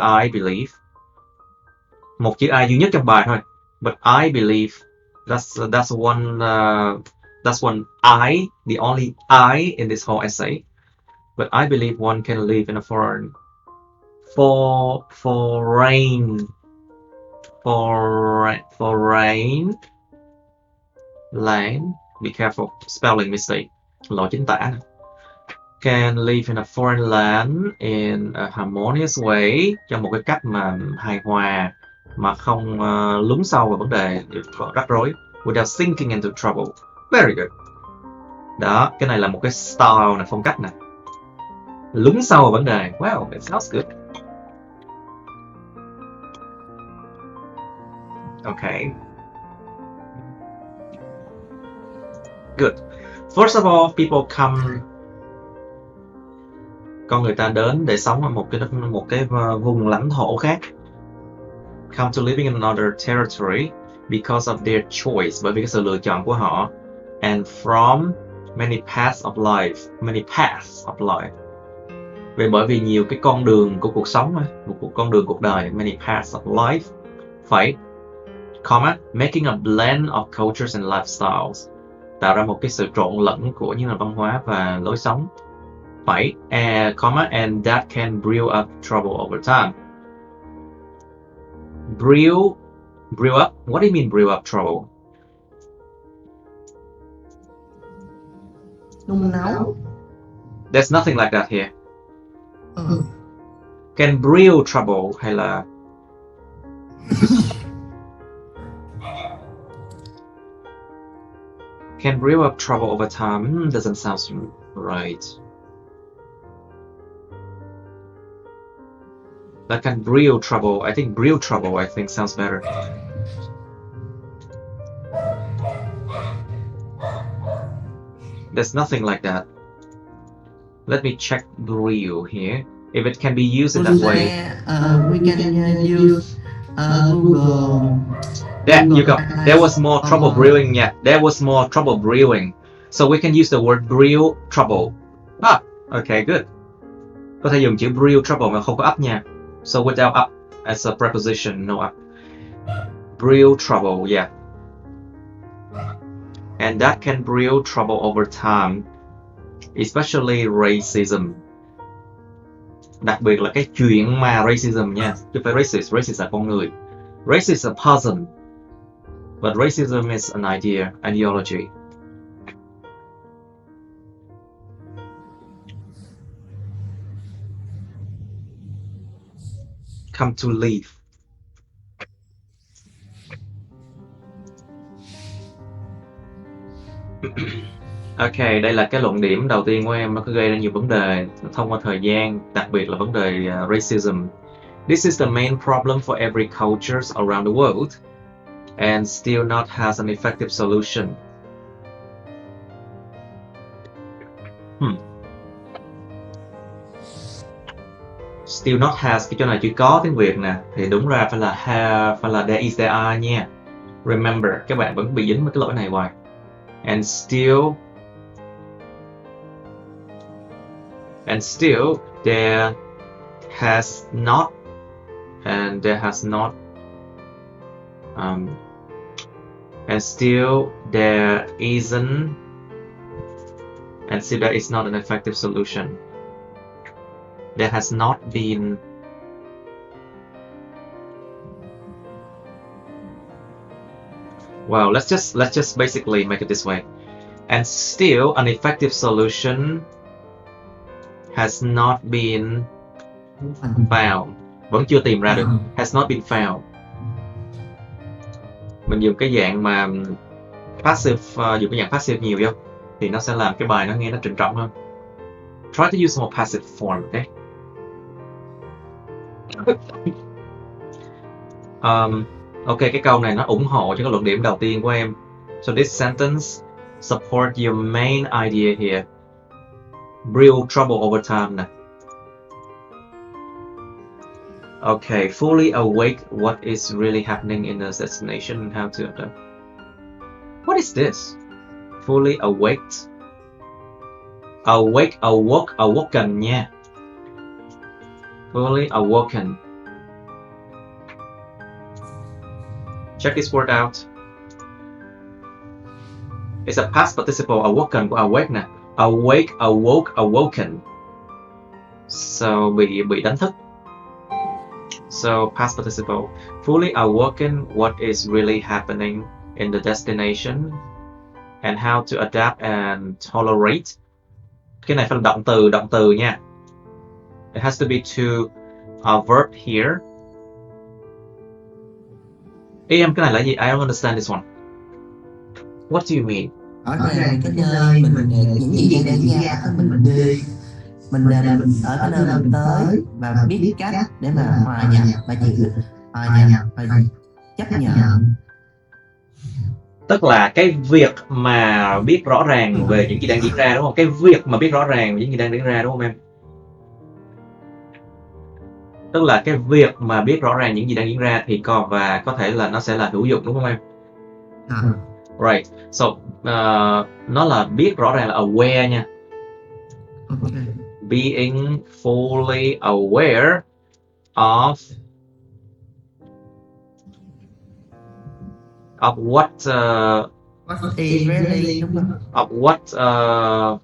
[SPEAKER 1] I believe. Một chữ I duy nhất trong bài thôi. But I believe. That's one I, the only I in this whole essay. But I believe one can live in a foreign land. Be careful, spelling mistake. Lỗi chính tả. Can live in a foreign land in a harmonious way, trong một cái cách mà hài hòa, mà không lún sâu vào vấn đề rắc rối, without sinking into trouble. Very good. Đó, cái này là một cái style này, phong cách này. Lún sâu vào vấn đề. Wow, it sounds good. Okay. Good. First of all, people come. Con người ta đến để sống ở một cái vùng lãnh thổ khác. Come to living in another territory because of their choice, bởi vì cái sự lựa chọn của họ. And from many paths of life. Bởi vì nhiều cái con đường của cuộc sống, một con đường cuộc đời, many paths of life. Phải, comma, making a blend of cultures and lifestyles. Tạo ra một cái sự trộn lẫn của những nền văn hóa và lối sống. Phải, comma, and that can brew up trouble over time. Brew up? What do you mean brew up trouble?
[SPEAKER 2] Nung nấu.
[SPEAKER 1] There's nothing like that here. Can brew trouble hay là can brew up trouble over time? Doesn't sound right. That can brew trouble. I think brew trouble, sounds better. There's nothing like that. Let me check brew here. If it can be used in that way.
[SPEAKER 2] We can use Google.
[SPEAKER 1] There you go. There was more trouble brewing. Yeah, there was more trouble brewing. So we can use the word brew trouble. Okay, good. Có thể dùng chữ brew trouble mà không có up nha. So without up as a preposition, no up. Brew trouble, yeah. And that can brew trouble over time, especially racism. Đặc biệt là cái chuyện mà racism nha, chứ phải racist là con người. Racist is a person, but racism is an ideology. come to leave. Ok, đây là cái luận điểm đầu tiên của em, nó có gây ra nhiều vấn đề thông qua thời gian, đặc biệt là vấn đề racism. This is the main problem for every culture around the world and still not has an effective solution. Still not has, cái chỗ này chưa có tiếng Việt nè, thì đúng ra phải là have, phải là there is, there are nha. Remember, các bạn vẫn bị dính với cái lỗi này hoài. And still there has not, and there has not, and still there isn't, and still there is not an effective solution. There has not been well, let's just basically make it this way. And still an effective solution has not been found. Vẫn chưa tìm ra được. Has not been found. Mình dùng cái dạng mà passive, dùng cái dạng passive nhiều vô thì nó sẽ làm cái bài nó nghe nó trịnh trọng hơn. Try to use more passive form, okay? Ok, cái câu này nó ủng hộ cho cái luận điểm đầu tiên của em. So this sentence support your main idea here. Real trouble over time nè. Okay, fully awake what is really happening in the destination and how to adapt. What is this? Fully awake. Awake, awoke, awoken nha. Fully awoken. Check this word out. It's a past participle, awoken của awake nè. Awake, awoke, awoken. So bị đánh thức. So past participle. Fully awoken what is really happening in the destination and how to adapt and tolerate. Cái này phải là động từ nha. It has to be to a verb here. Em, cái này là gì? I don't understand this one. What do you mean?
[SPEAKER 3] Rõ ràng cái nơi mình những gì đang diễn ra mình đi, mình ở cái nơi mình tới và biết cách để mà hòa nhập và chấp nhận.
[SPEAKER 1] Tức là cái việc mà biết rõ ràng về những gì đang diễn ra, đúng không? Cái việc mà biết rõ ràng về những gì đang diễn ra, đúng không em? Tức là cái việc mà biết rõ ràng những gì đang diễn ra thì và có thể là nó sẽ là hữu dụng, đúng không em? Right. So nó là biết rõ ràng là aware nha.
[SPEAKER 3] Okay.
[SPEAKER 1] Being fully aware of what
[SPEAKER 3] is really, đúng không?
[SPEAKER 1] Of what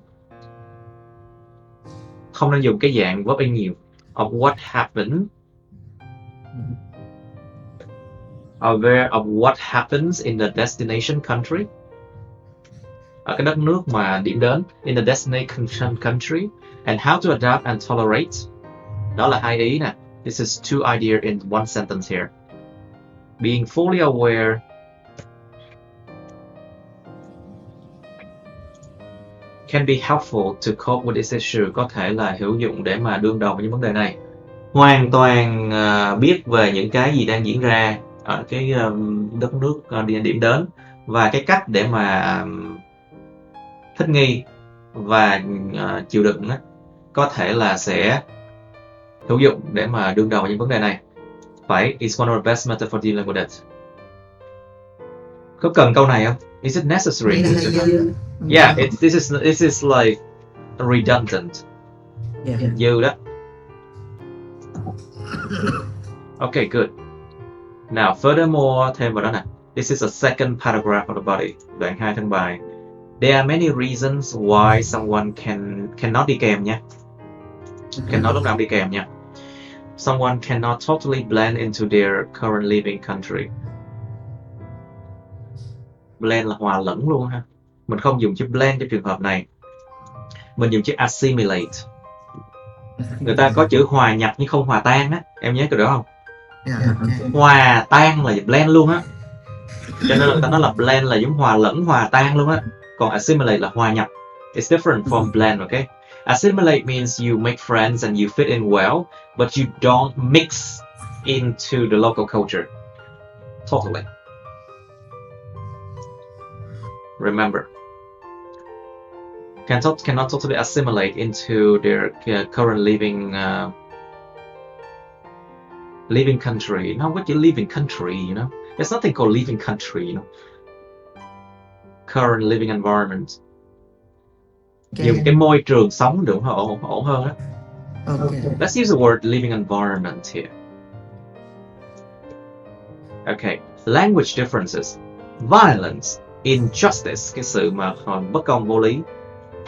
[SPEAKER 1] không nên dùng cái dạng verb in nhiều. Of what happened. Aware of what happens in the destination country. Ở cái đất nước mà điểm đến. In the destination country. And how to adapt and tolerate. Đó là hai ý nè. This is two ideas in one sentence here. Being fully aware can be helpful to cope with this issue. Có thể là hữu dụng để mà đương đầu với những vấn đề này. Hoàn toàn biết về những cái gì đang diễn ra ở cái đất nước điểm đến và cái cách để mà thích nghi và chịu đựng á, có thể là sẽ hữu dụng để mà đương đầu với những vấn đề này. Phải, it's one of the best methods for dealing with it. Có cần câu này không? Is it necessary? Yeah, this is like redundant.
[SPEAKER 3] Yeah.
[SPEAKER 1] Dư đó. Okay, good. Now, furthermore, thêm vào đó nè. This is a second paragraph of the body. Đoạn 2 thân bài. There are many reasons why someone cannot đi kèm nha. Cannot lúc nào đi kèm nha. Someone cannot totally blend into their current living country. Blend là hòa lẫn luôn ha. Mình không dùng chữ blend trong trường hợp này. Mình dùng chữ assimilate. Người ta có chữ hòa nhập nhưng không hòa tan á. Em nhớ cái đó không?
[SPEAKER 3] Okay.
[SPEAKER 1] Hòa tan là blend luôn á, cho nên người ta nói là blend là giống hòa lẫn, hòa tan luôn á. Còn assimilate là hòa nhập. It's different from blend, okay? Assimilate means you make friends and you fit in well, but you don't mix into the local culture totally. Remember, cannot totally assimilate into their current living country. No, what you living country, you know? There's nothing called living country, you know? Current living environment. Dùng cái môi trường sống được ổn hơn á.
[SPEAKER 3] Okay.
[SPEAKER 1] Let's use the word living environment here. Okay, language differences, violence, injustice, cái sự mà bất công vô lý,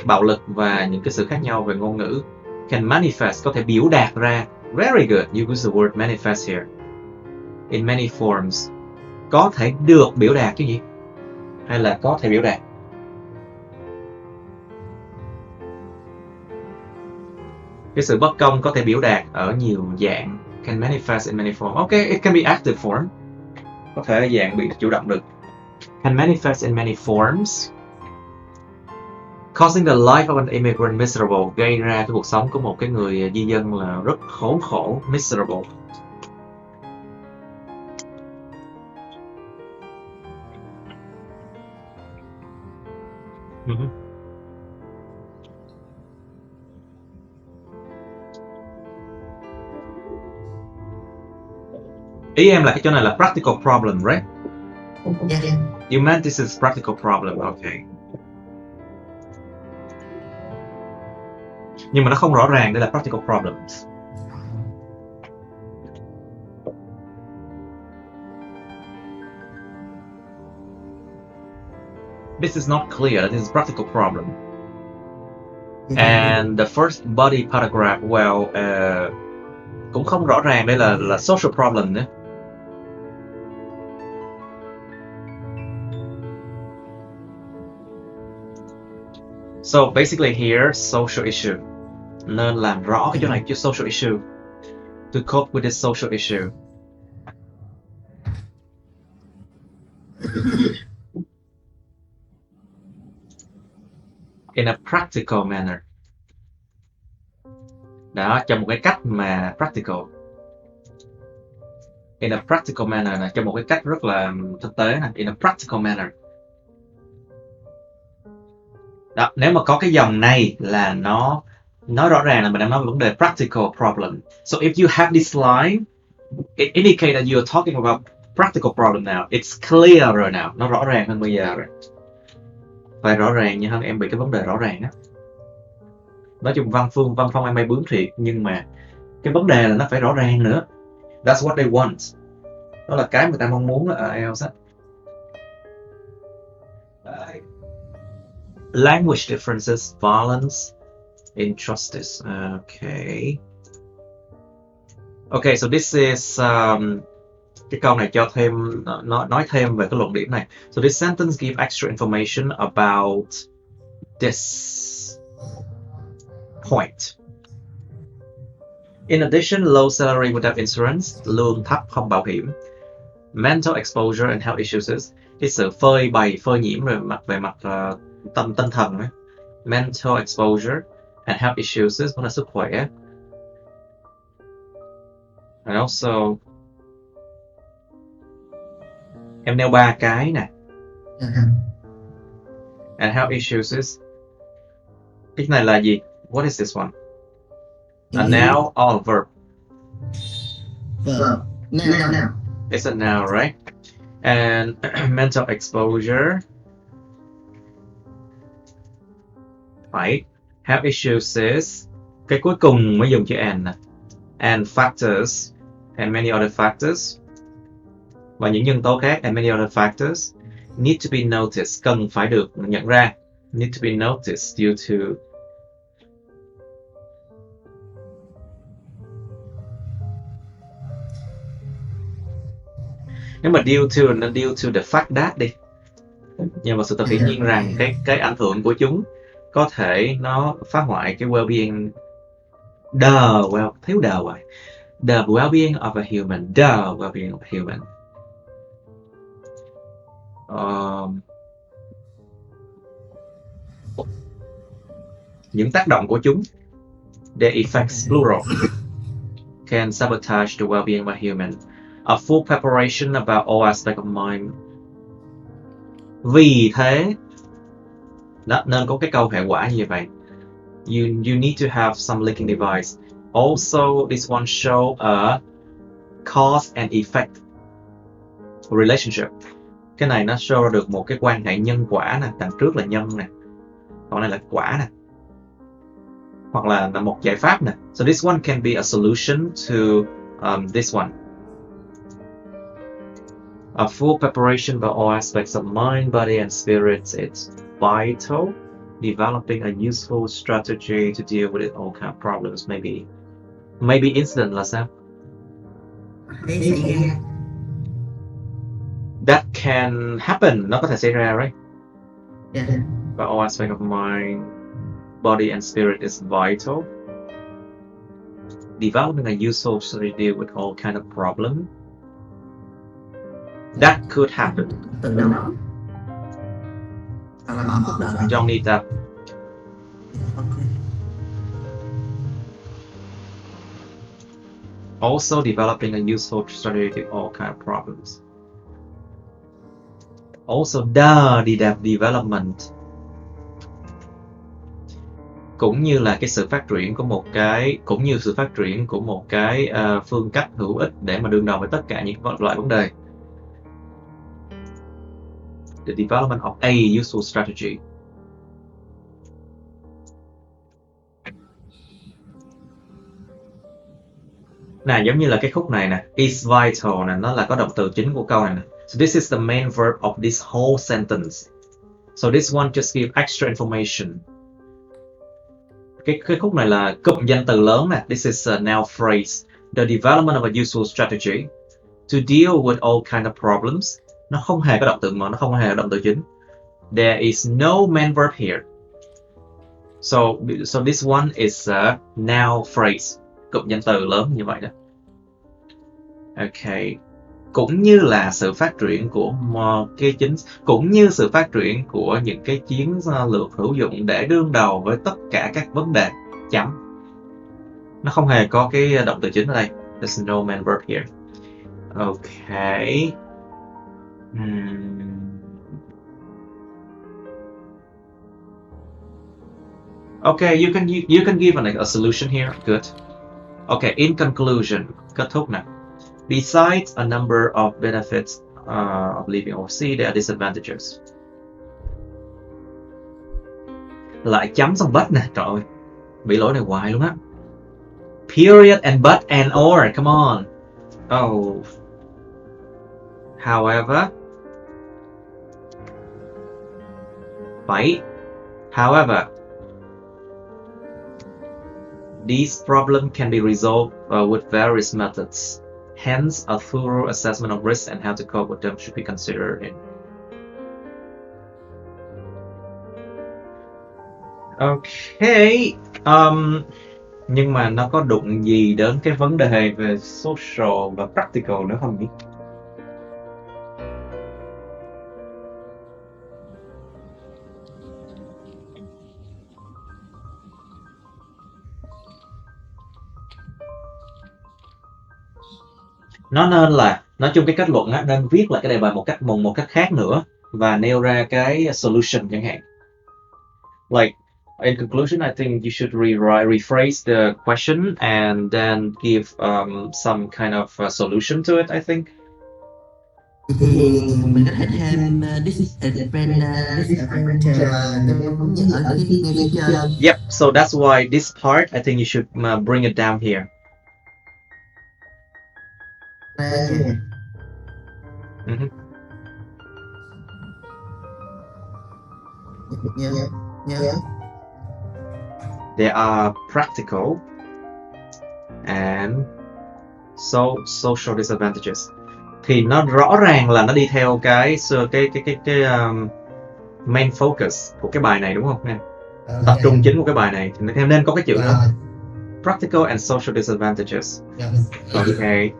[SPEAKER 1] bạo lực và những cái sự khác nhau về ngôn ngữ, can manifest, có thể biểu đạt ra. Very good, you use the word manifest here. In many forms, có thể được biểu đạt chứ gì? Hay là có thể biểu đạt? Cái sự bất công có thể biểu đạt ở nhiều dạng. Can manifest in many forms. Okay, it can be active form. Có thể dạng bị chủ động được. Can manifest in many forms. Causing the life of an immigrant miserable. Gây ra cái cuộc sống của một cái người di dân là rất khốn khổ. Miserable. Ý em là cái chỗ này là practical problem, right?
[SPEAKER 3] Yeah.
[SPEAKER 1] You meant this is practical problem, okay. Nhưng mà nó không rõ ràng đây là practical problems. This is not clear that this is a practical problem. And the first body paragraph, well, cũng không rõ ràng đây là social problem nữa. So basically here, social issue. Nên làm rõ cái chỗ này chứ social issue. To cope with this social issue. In a practical manner. Đó, trong một cái cách mà practical. In a practical manner là trong một cái cách rất là thực tế này. In a practical manner. Đó, nếu mà có cái dòng này là nó nói rõ ràng là mình đang nói về vấn đề practical problem. So if you have this line, it indicates that you are talking about practical problem now. It's clear rồi nào, nó rõ ràng hơn bây giờ rồi. Phải rõ ràng như hơn, em bị cái vấn đề rõ ràng á. Nói chung văn phong em bay bướm thiệt, nhưng mà cái vấn đề là nó phải rõ ràng nữa. That's what they want. Đó là cái người ta mong muốn ở IELTS á. Language differences, violence, injustice. Okay. Okay, so this is cái câu này cho thêm nói thêm về cái luận điểm này. So this sentence gives extra information about this point. In addition, low salary without insurance, lương thấp không bảo hiểm. Mental exposure and health issues, cái sự phơi nhiễm về mặt tinh thần ấy. Mental exposure and health issues, vấn đề sức khỏe. And also, em nêu 3 cái nè. And health issues, cái này là gì? What is this one? A noun or a verb?
[SPEAKER 3] Verb. Noun.
[SPEAKER 1] It's a noun, right? And mental exposure. Right. Health issues is, cái cuối cùng mới dùng chữ and factors and many other factors, và những nhân tố khác and many other factors need to be noticed, cần phải được nhận ra, need to be noticed due to nếu mà due to nó due to the fact that đi, nhưng mà sự thật hiển nhiên rằng cái ảnh hưởng của chúng có thể nó phá hoại cái well-being thiếu đờ hoài The well-being of a human. The well-being of a human. Những tác động của chúng. Their effects, plural, can sabotage the well-being of a human. A full preparation about all aspects of mind. Vì thế, đó, nên có cái câu hệ quả như vậy. You need to have some linking device. Also, this one show a cause and effect relationship. Cái này nó show ra được một cái quan hệ nhân quả nè, đằng trước là nhân nè, còn này là quả nè, hoặc là một giải pháp nè. So this one can be a solution to this one. A full preparation by all aspects of mind, body and spirit. It's vital. Developing a useful strategy to deal with all kind of problems. Maybe incident là sao? That can happen. Nó có thể xảy ra, right?
[SPEAKER 3] Yeah.
[SPEAKER 1] But all aspects of mind, body and spirit is vital. Developing a useful strategy to deal with all kind of problem. That could happen.
[SPEAKER 3] Từ đâu? Hoặc là bỏ phút đợi.
[SPEAKER 1] Don't need that.
[SPEAKER 3] Okay.
[SPEAKER 1] Also developing a useful strategy to all kind of problems. Also the development, cũng như là cái sự phát triển của một cái phương cách hữu ích để mà đương đầu với tất cả những loại vấn đề. The development of a useful strategy. Nè, giống như là cái khúc này nè, is vital nè, nó là có động từ chính của câu này nè. So this is the main verb of this whole sentence. So this one just give extra information. Cái khúc này là cụm danh từ lớn nè. This is a noun phrase. The development of a useful strategy to deal with all kind of problems. Nó không hề có động từ mà, nó không hề có động từ chính. There is no main verb here. So this one is a noun phrase. Cụm danh từ lớn như vậy đó. Okay. Cũng như là sự phát triển của cũng như sự phát triển của những cái chiến lược hữu dụng để đương đầu với tất cả các vấn đề. Chấm. Nó không hề có cái động từ chính ở đây. There's no main verb here. Okay. Okay, you can give a solution here. Good. Okay, in conclusion, kết thúc nè. Besides a number of benefits of living overseas, there are disadvantages. Lại chấm xong but nè, trời ơi, bị lỗi này hoài luôn á. Period and but and or, come on. Oh. However. Phải. However. These problems can be resolved with various methods. Hence, a thorough assessment of risk and how to cope with them should be considered. Okay. Nhưng mà nó có đụng gì đến cái vấn đề về social và practical nữa không nhỉ? Nó nên là, nói chung cái kết luận á, nên viết lại cái đề bài một cách khác nữa và nêu ra cái solution chẳng hạn. Like in conclusion, I think you should rephrase the question and then give some kind of solution to it, I think.
[SPEAKER 3] Thì mình có thể thêm disadvantage ở cái phía trên.
[SPEAKER 1] Yep, so that's why this part, I think you should bring it down here.
[SPEAKER 3] Yeah.
[SPEAKER 1] There are practical and social disadvantages. Thì nó rõ ràng là nó đi theo cái main focus của cái bài này đúng không em? Tập trung chính của cái bài này thì nên có cái chữ đó. Practical and social disadvantages.
[SPEAKER 3] Yes.
[SPEAKER 1] Okay.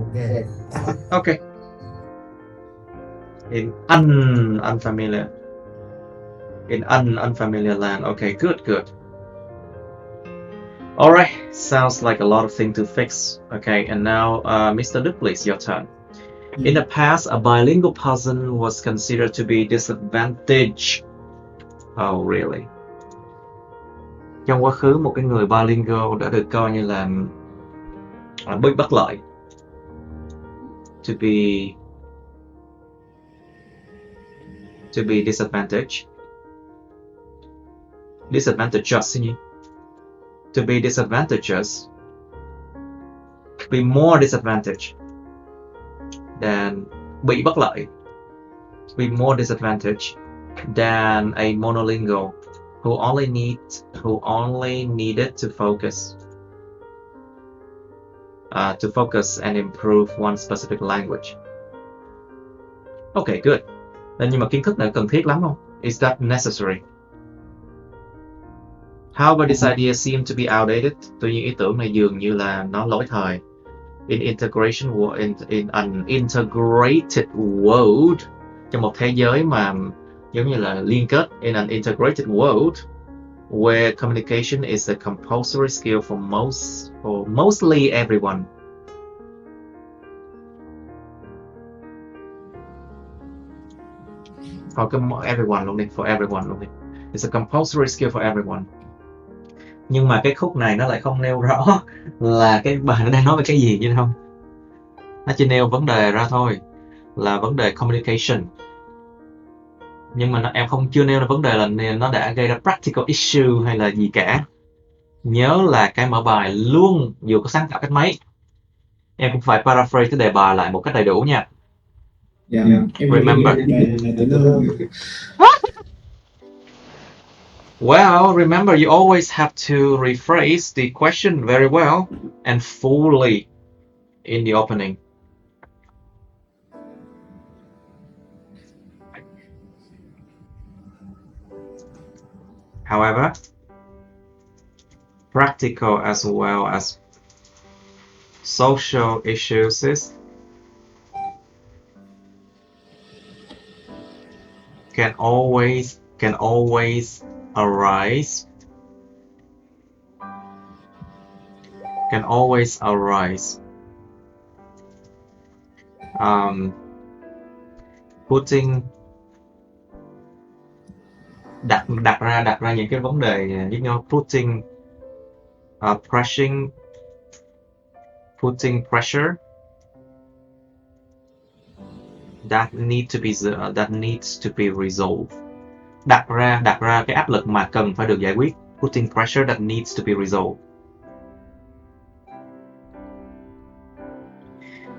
[SPEAKER 3] Okay.
[SPEAKER 1] Okay. In unfamiliar. In unfamiliar land. Okay, good. Alright, sounds like a lot of things to fix. Okay, and now Mr. Đức, please, your turn. In the past, a bilingual person was considered to be disadvantaged. Oh, really? Trong quá khứ, một cái người bilingual đã được coi như là bị bất lợi. To be disadvantaged. Disadvantageous nhỉ? To be disadvantageous. Be more disadvantaged than bị bất lợi. Be more disadvantaged than a monolingual who only needed to focus and improve one specific language. Okay, good. Nhưng mà kiến thức này cần thiết lắm không? Is that necessary? However, this idea seems to be outdated. Tuy nhiên ý tưởng này dường như là nó lỗi thời. In an integrated world, trong một thế giới mà giống như là liên kết, in an integrated world where communication is a compulsory skill for mostly everyone. For everyone luôn đi. It's a compulsory skill for everyone. Nhưng mà cái khúc này nó lại không nêu rõ là cái bài nó đang nói về cái gì chứ không? Nó chỉ nêu vấn đề ra thôi, là vấn đề communication. Nhưng mà em chưa nêu ra vấn đề là nó đã gây ra practical issue hay là gì cả. Nhớ là cái mở bài luôn, dù có sáng tạo cách mấy, em cũng phải paraphrase cái đề bài lại một cách đầy đủ nha. Remember. Well, remember, you always have to rephrase the question very well and fully in the opening. However, practical as well as social issues can always arise. Đặt ra những cái vấn đề như nhau, putting pressure that needs to be resolved. Đặt ra cái áp lực mà cần phải được giải quyết. Putting pressure that needs to be resolved.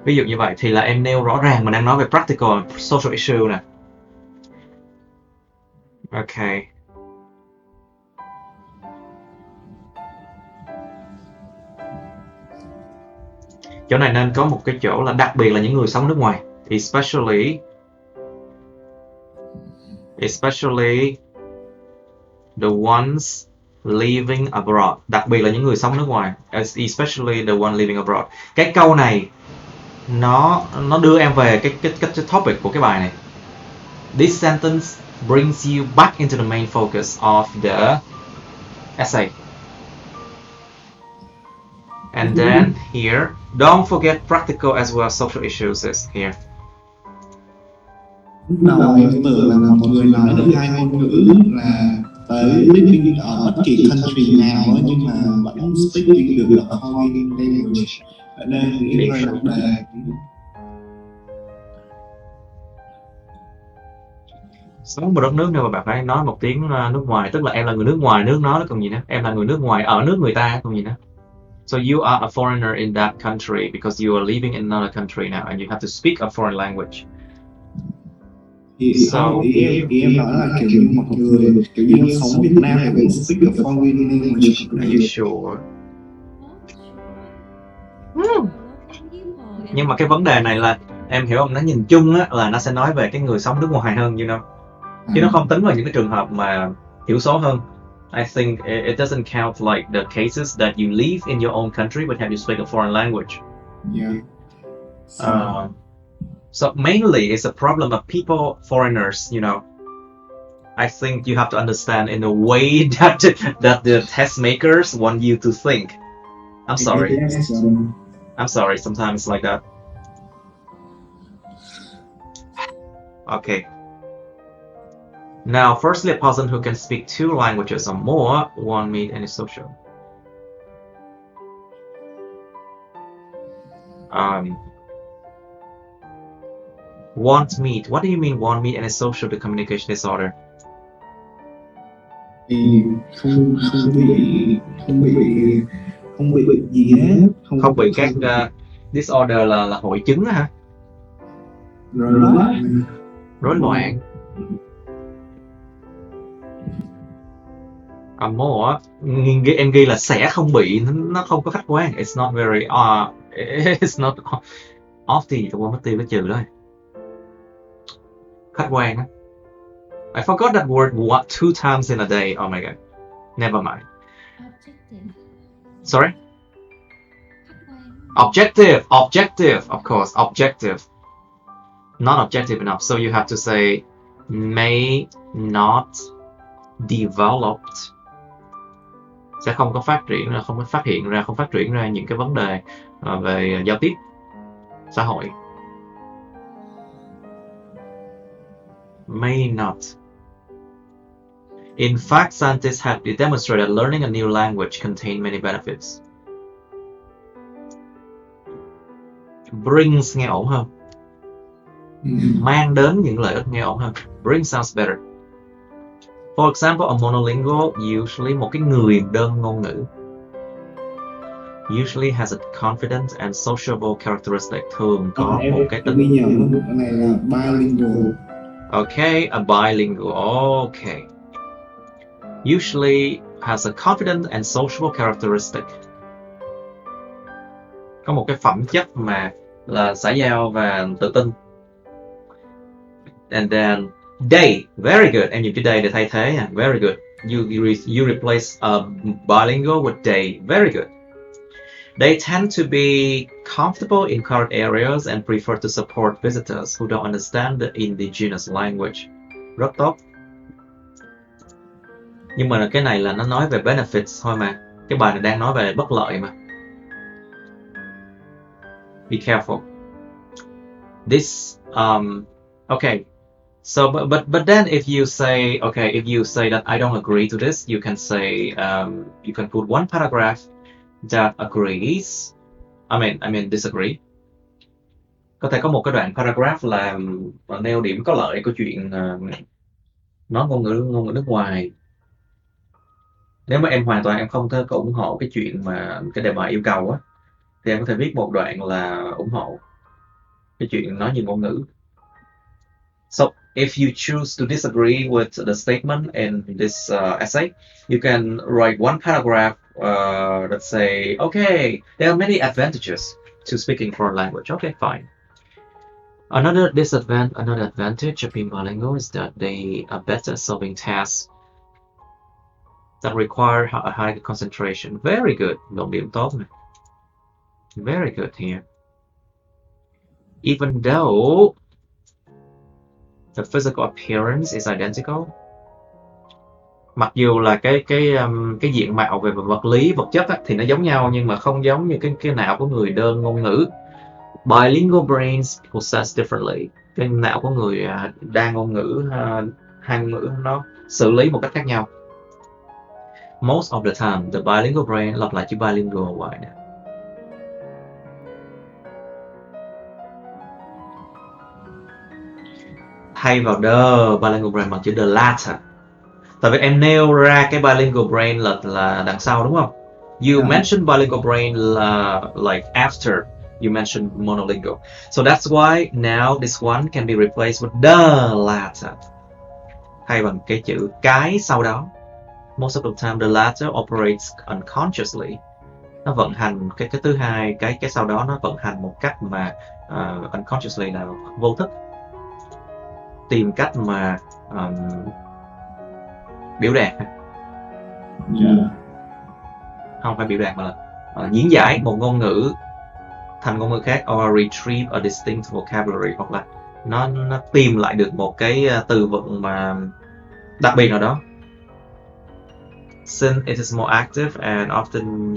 [SPEAKER 1] Ví dụ như vậy thì là em nêu rõ ràng mình đang nói về practical social issue nè. Okay. Chỗ này nên có một cái chỗ là đặc biệt là những người sống nước ngoài. Especially the ones living abroad. Đặc biệt là những người sống nước ngoài. Especially the one living abroad. Cái câu này nó đưa em về cái topic của cái bài này. This sentence brings you back into the main focus of the essay. And then here, don't forget practical as well as social issues is here.
[SPEAKER 4] Lúc đầu em tưởng là một người nói được 2 ngôn ngữ là tới living ở bất kỳ country nào nhưng mà vẫn speaking được ở foreign language. Ở đây nghĩ ra vấn đề.
[SPEAKER 1] Sống một đất nước nào mà bạn phải nói một tiếng nước ngoài, tức là em là người nước ngoài nước nó còn gì nữa, em là người nước ngoài ở nước người ta còn gì nữa. So you are a foreigner in that country because you are living in another country now and you have to speak a foreign language.
[SPEAKER 4] So em nói là kiểu như một người kiểu như sống Việt Nam thì cũng speak a foreign language.
[SPEAKER 1] Are you sure? Nhưng mà cái vấn đề này là em hiểu không, nó nhìn chung á là nó sẽ nói về cái người sống nước ngoài hơn, you know. Chứ nó không tính vào những cái trường hợp mà thiểu số hơn. I think it doesn't count like the cases that you live in your own country but have you speak a foreign language.
[SPEAKER 4] Yeah.
[SPEAKER 1] So mainly it's a problem of people, foreigners, you know. I think you have to understand in a way that the test makers want you to think. I'm sorry.
[SPEAKER 4] Yes,
[SPEAKER 1] I'm sorry, sometimes it's like that. Okay. Now, firstly, a person who can speak 2 languages or more won't meet any social. Won't meet. What do you mean won't meet any social to communication disorder?
[SPEAKER 4] Thì không bị gì hết,
[SPEAKER 1] Không bị các disorder là hội chứng hả? Rối loạn. More em ghi là sẽ không bị, nó không có khách quan. It's not very it's not often. Tôi quên mất tiêu cái chữ đó. Khách quan á. I forgot that word 2 times in a day. Oh my god. Never mind.
[SPEAKER 2] Objective.
[SPEAKER 1] Sorry? Objective. Of course. Objective. Not objective enough. So you have to say may not developed. Sẽ không có phát triển ra, không có phát hiện ra, không phát triển ra những cái vấn đề về giao tiếp xã hội. May not. In fact, scientists have demonstrated that learning a new language contains many benefits. Brings nghe ổn hơn. Mang đến những lợi ích nghe ổn hơn. Bring sounds better. For example, a monolingual usually một cái người đơn ngôn ngữ usually has a confident and sociable characteristic, thường có một cái tính.
[SPEAKER 4] Ghi nhầm cái này là bilingual.
[SPEAKER 1] Okay, a bilingual. Okay. Usually has a confident and sociable characteristic. Có một cái phẩm chất mà là xã giao và tự tin. And then they, very good. Em dùng chữ they để thay thế nha. Very good. You replace a bilingual with they. Very good. They tend to be comfortable in crowded areas and prefer to support visitors who don't understand the indigenous language. Rất tốt. Nhưng mà cái này là nó nói về benefits thôi mà. Cái bài này đang nói về bất lợi mà. Be careful. This okay. So but then if you say that I don't agree to this, you can say you can put one paragraph that agrees. I mean disagree. Có thể có một cái đoạn paragraph là nêu điểm có lợi của chuyện nói ngôn ngữ nước ngoài. Nếu mà em hoàn toàn em không có ủng hộ cái chuyện mà cái đề bài yêu cầu á, thì em có thể viết một đoạn là ủng hộ cái chuyện nói nhiều ngôn ngữ. So if you choose to disagree with the statement in this essay, you can write one paragraph that say, okay, there are many advantages to speaking foreign language. Okay, fine. Another advantage of being bilingual is that they are better at solving tasks that require a high concentration. Very good. Luận điểm tốt này. Very good here. Even though the physical appearance is identical. Mặc dù là cái diện mạo về vật lý, vật chất á, thì nó giống nhau nhưng mà không giống như cái não của người đơn ngôn ngữ. Bilingual brains process differently. Cái não của người đa ngôn ngữ, hai ngôn ngữ nó xử lý một cách khác nhau. Most of the time, the bilingual brain, lặp lại chữ bilingual vậy nè. Thay vào the bilingual brain bằng chữ the latter. Tại vì em nêu ra cái bilingual brain là đằng sau đúng không? You mentioned bilingual brain like after you mentioned monolingual. So that's why now this one can be replaced with the latter. Thay bằng cái chữ cái sau đó. Most of the time the latter operates unconsciously. Nó vận hành cái thứ hai, cái sau đó nó vận hành một cách mà unconsciously là vô thức. Tìm cách mà biểu đạt.
[SPEAKER 4] Dạ.
[SPEAKER 1] Không phải biểu đạt mà là diễn giải một ngôn ngữ thành ngôn ngữ khác, or retrieve a distinct vocabulary, hoặc là nó tìm lại được một cái từ vựng mà đặc biệt nào đó. Since it is more active and often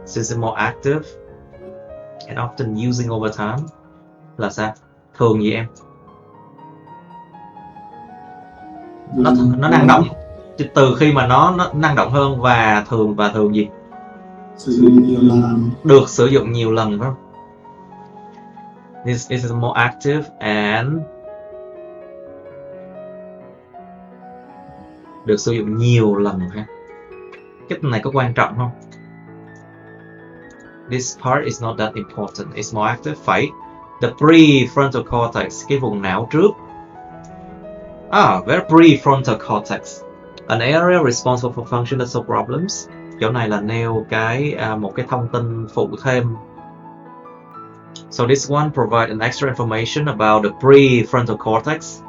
[SPEAKER 1] since it's more active and often using over time là sao? Thường gì em? Nó năng động từ khi mà nó năng động hơn, và thường gì?
[SPEAKER 4] Sử dụng nhiều lần.
[SPEAKER 1] Được sử dụng nhiều lần, phải không? This is more active and được sử dụng nhiều lần ha. Cái này có quan trọng không? This part is not that important. It's more active. Phải. The prefrontal cortex, cái vùng não trước. Very prefrontal cortex. An area responsible for functional solve problems. Chỗ này là nêu một cái thông tin phụ thêm. So this one provide an extra information about the prefrontal cortex.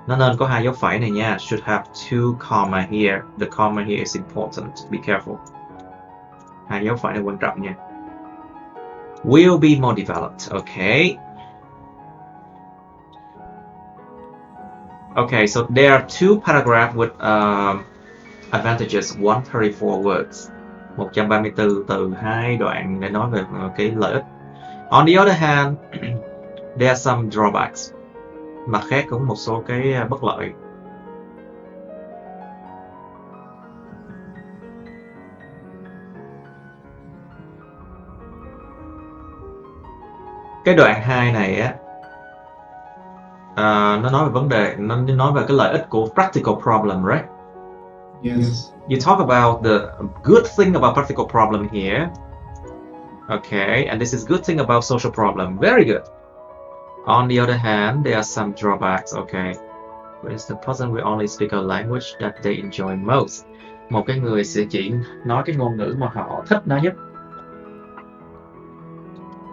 [SPEAKER 1] Nó nên có hai dấu phẩy này nha. Should have two comma here. The comma here is important. Be careful. Hai dấu phẩy này quan trọng nha. Will be more developed. Okay. Okay, so there are two paragraphs with advantages, 134 words. 134 từ, hai đoạn để nói về cái lợi ích. On the other hand, there are some drawbacks. Mặt khác cũng một số cái bất lợi. Cái đoạn 2 này á, nó nói về vấn đề, nó nói về cái lợi ích của practical problem, right?
[SPEAKER 4] Yes.
[SPEAKER 1] You talk about the good thing about practical problem here. Okay, and this is good thing about social problem. Very good. On the other hand, there are some drawbacks. Okay. For instance, the person will only speak a language that they enjoy most. Một cái người sẽ chỉ nói cái ngôn ngữ mà họ thích nói nhất.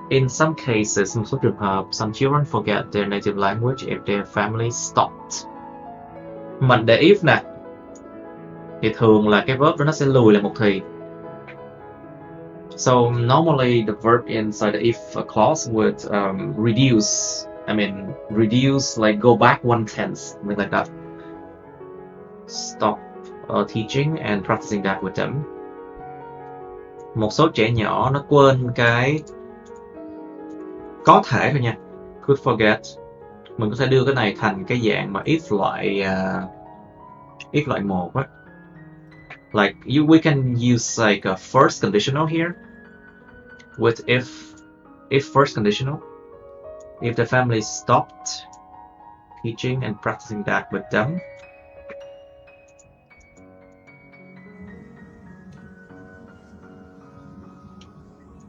[SPEAKER 1] In some cases, một số trường hợp, some children forget their native language if their family stopped. Mình để if nè, thì thường là cái verb đó nó sẽ lùi lại một thì. So normally the verb inside the if clause would reduce. Reduce, like go back 1/10, something like that. Stop teaching and practicing that with them. Một số trẻ nhỏ nó quên cái có thể thôi nha. Could forget. Mình có thể đưa cái này thành cái dạng mà if loại 1 á. Like we can use like a first conditional here with if first conditional. If the family stopped teaching and practicing that with them.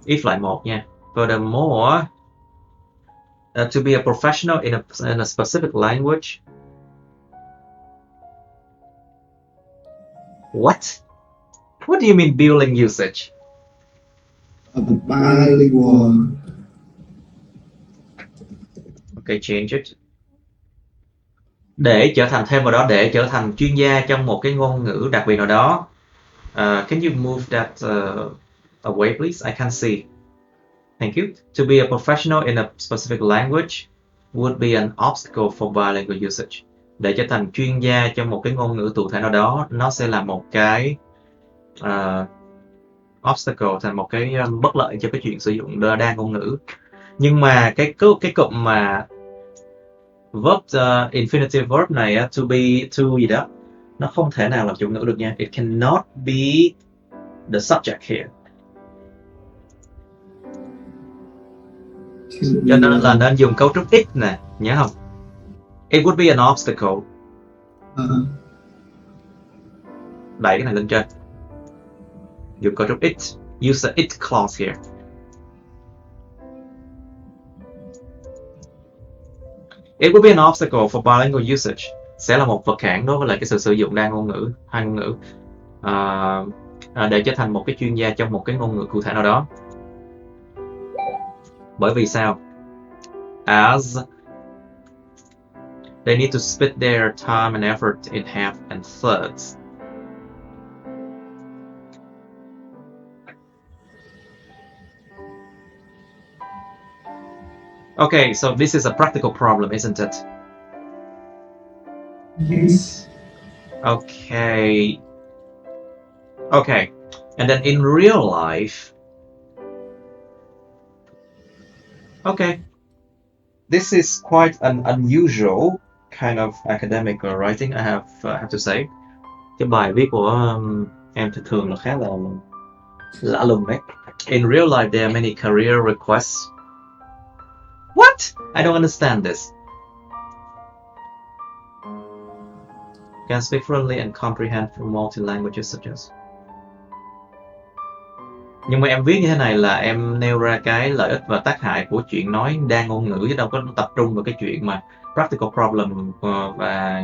[SPEAKER 1] If loại 1 nha. Furthermore, to be a professional in a specific language. What do you mean building usage?
[SPEAKER 4] A bilingual.
[SPEAKER 1] Okay, change it. Để trở thành thêm vào đó, để trở thành chuyên gia trong một cái ngôn ngữ đặc biệt nào đó. Can you move that away, please? I can't see. Thank you. To be a professional in a specific language would be an obstacle for bilingual usage. Để trở thành chuyên gia trong một cái ngôn ngữ cụ thể nào đó, nó sẽ là một cái obstacle, thành một cái bất lợi cho cái chuyện sử dụng đa ngôn ngữ. Nhưng mà cái cụm mà verb infinitive verb này to be, to gì đó, nó không thể nào làm chủ ngữ được nha. It cannot be the subject here. Cho nên là nên dùng cấu trúc it nè, nhớ không? It would be an obstacle. Đẩy cái này lên trên. Dùng cấu trúc it. Use the it clause here. It would be an obstacle for bilingual usage. Sẽ là một vật cản đối với lại cái sự sử dụng đa ngôn ngữ, hai ngôn ngữ, để trở thành một cái chuyên gia trong một cái ngôn ngữ cụ thể nào đó. Bởi vì sao? As they need to split their time and effort in half and thirds. Okay, so this is a practical problem, isn't it?
[SPEAKER 4] Yes.
[SPEAKER 1] Okay. Okay. And then in real life, okay, this is quite an unusual kind of academic writing, I have to say. Cái bài viết của em thì thường là khá là lạ lùng đấy. In real life, there are many career requests. What? I don't understand this. Can speak fluently and comprehend from multi languages such as. Nhưng mà em viết như thế này là em nêu ra cái lợi ích và tác hại của chuyện nói đa ngôn ngữ, chứ đâu có tập trung vào cái chuyện mà practical problem và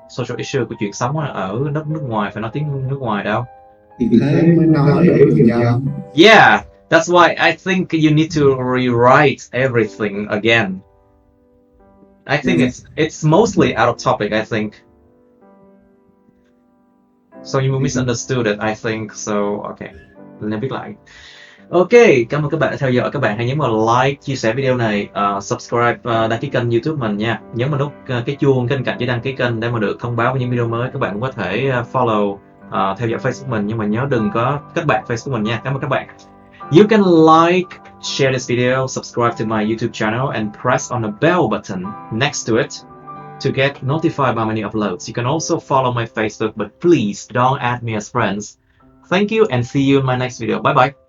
[SPEAKER 1] social issue của chuyện sống ở nước ngoài, phải nói tiếng nước ngoài đâu.
[SPEAKER 4] Thì thế mới nói để dần dần.
[SPEAKER 1] Yeah, that's why I think you need to rewrite everything again. I think it's mostly out of topic, I think. So you misunderstood it, I think. So, okay. Nên viết lại. Ok, cảm ơn các bạn đã theo dõi. Các bạn hãy nhấn vào like, chia sẻ video này, subscribe, đăng ký kênh YouTube mình nha. Nhấn vào nút cái chuông bên cạnh chữ đăng ký kênh để mà được thông báo với những video mới. Các bạn cũng có thể follow, theo dõi Facebook mình, nhưng mà nhớ đừng có kết bạn Facebook mình nha. Cảm ơn các bạn. You can like, share this video, subscribe to my YouTube channel, and press on the bell button next to it to get notified by my new uploads. You can also follow my Facebook, but please don't add me as friends. Thank you and see you in my next video. Bye bye.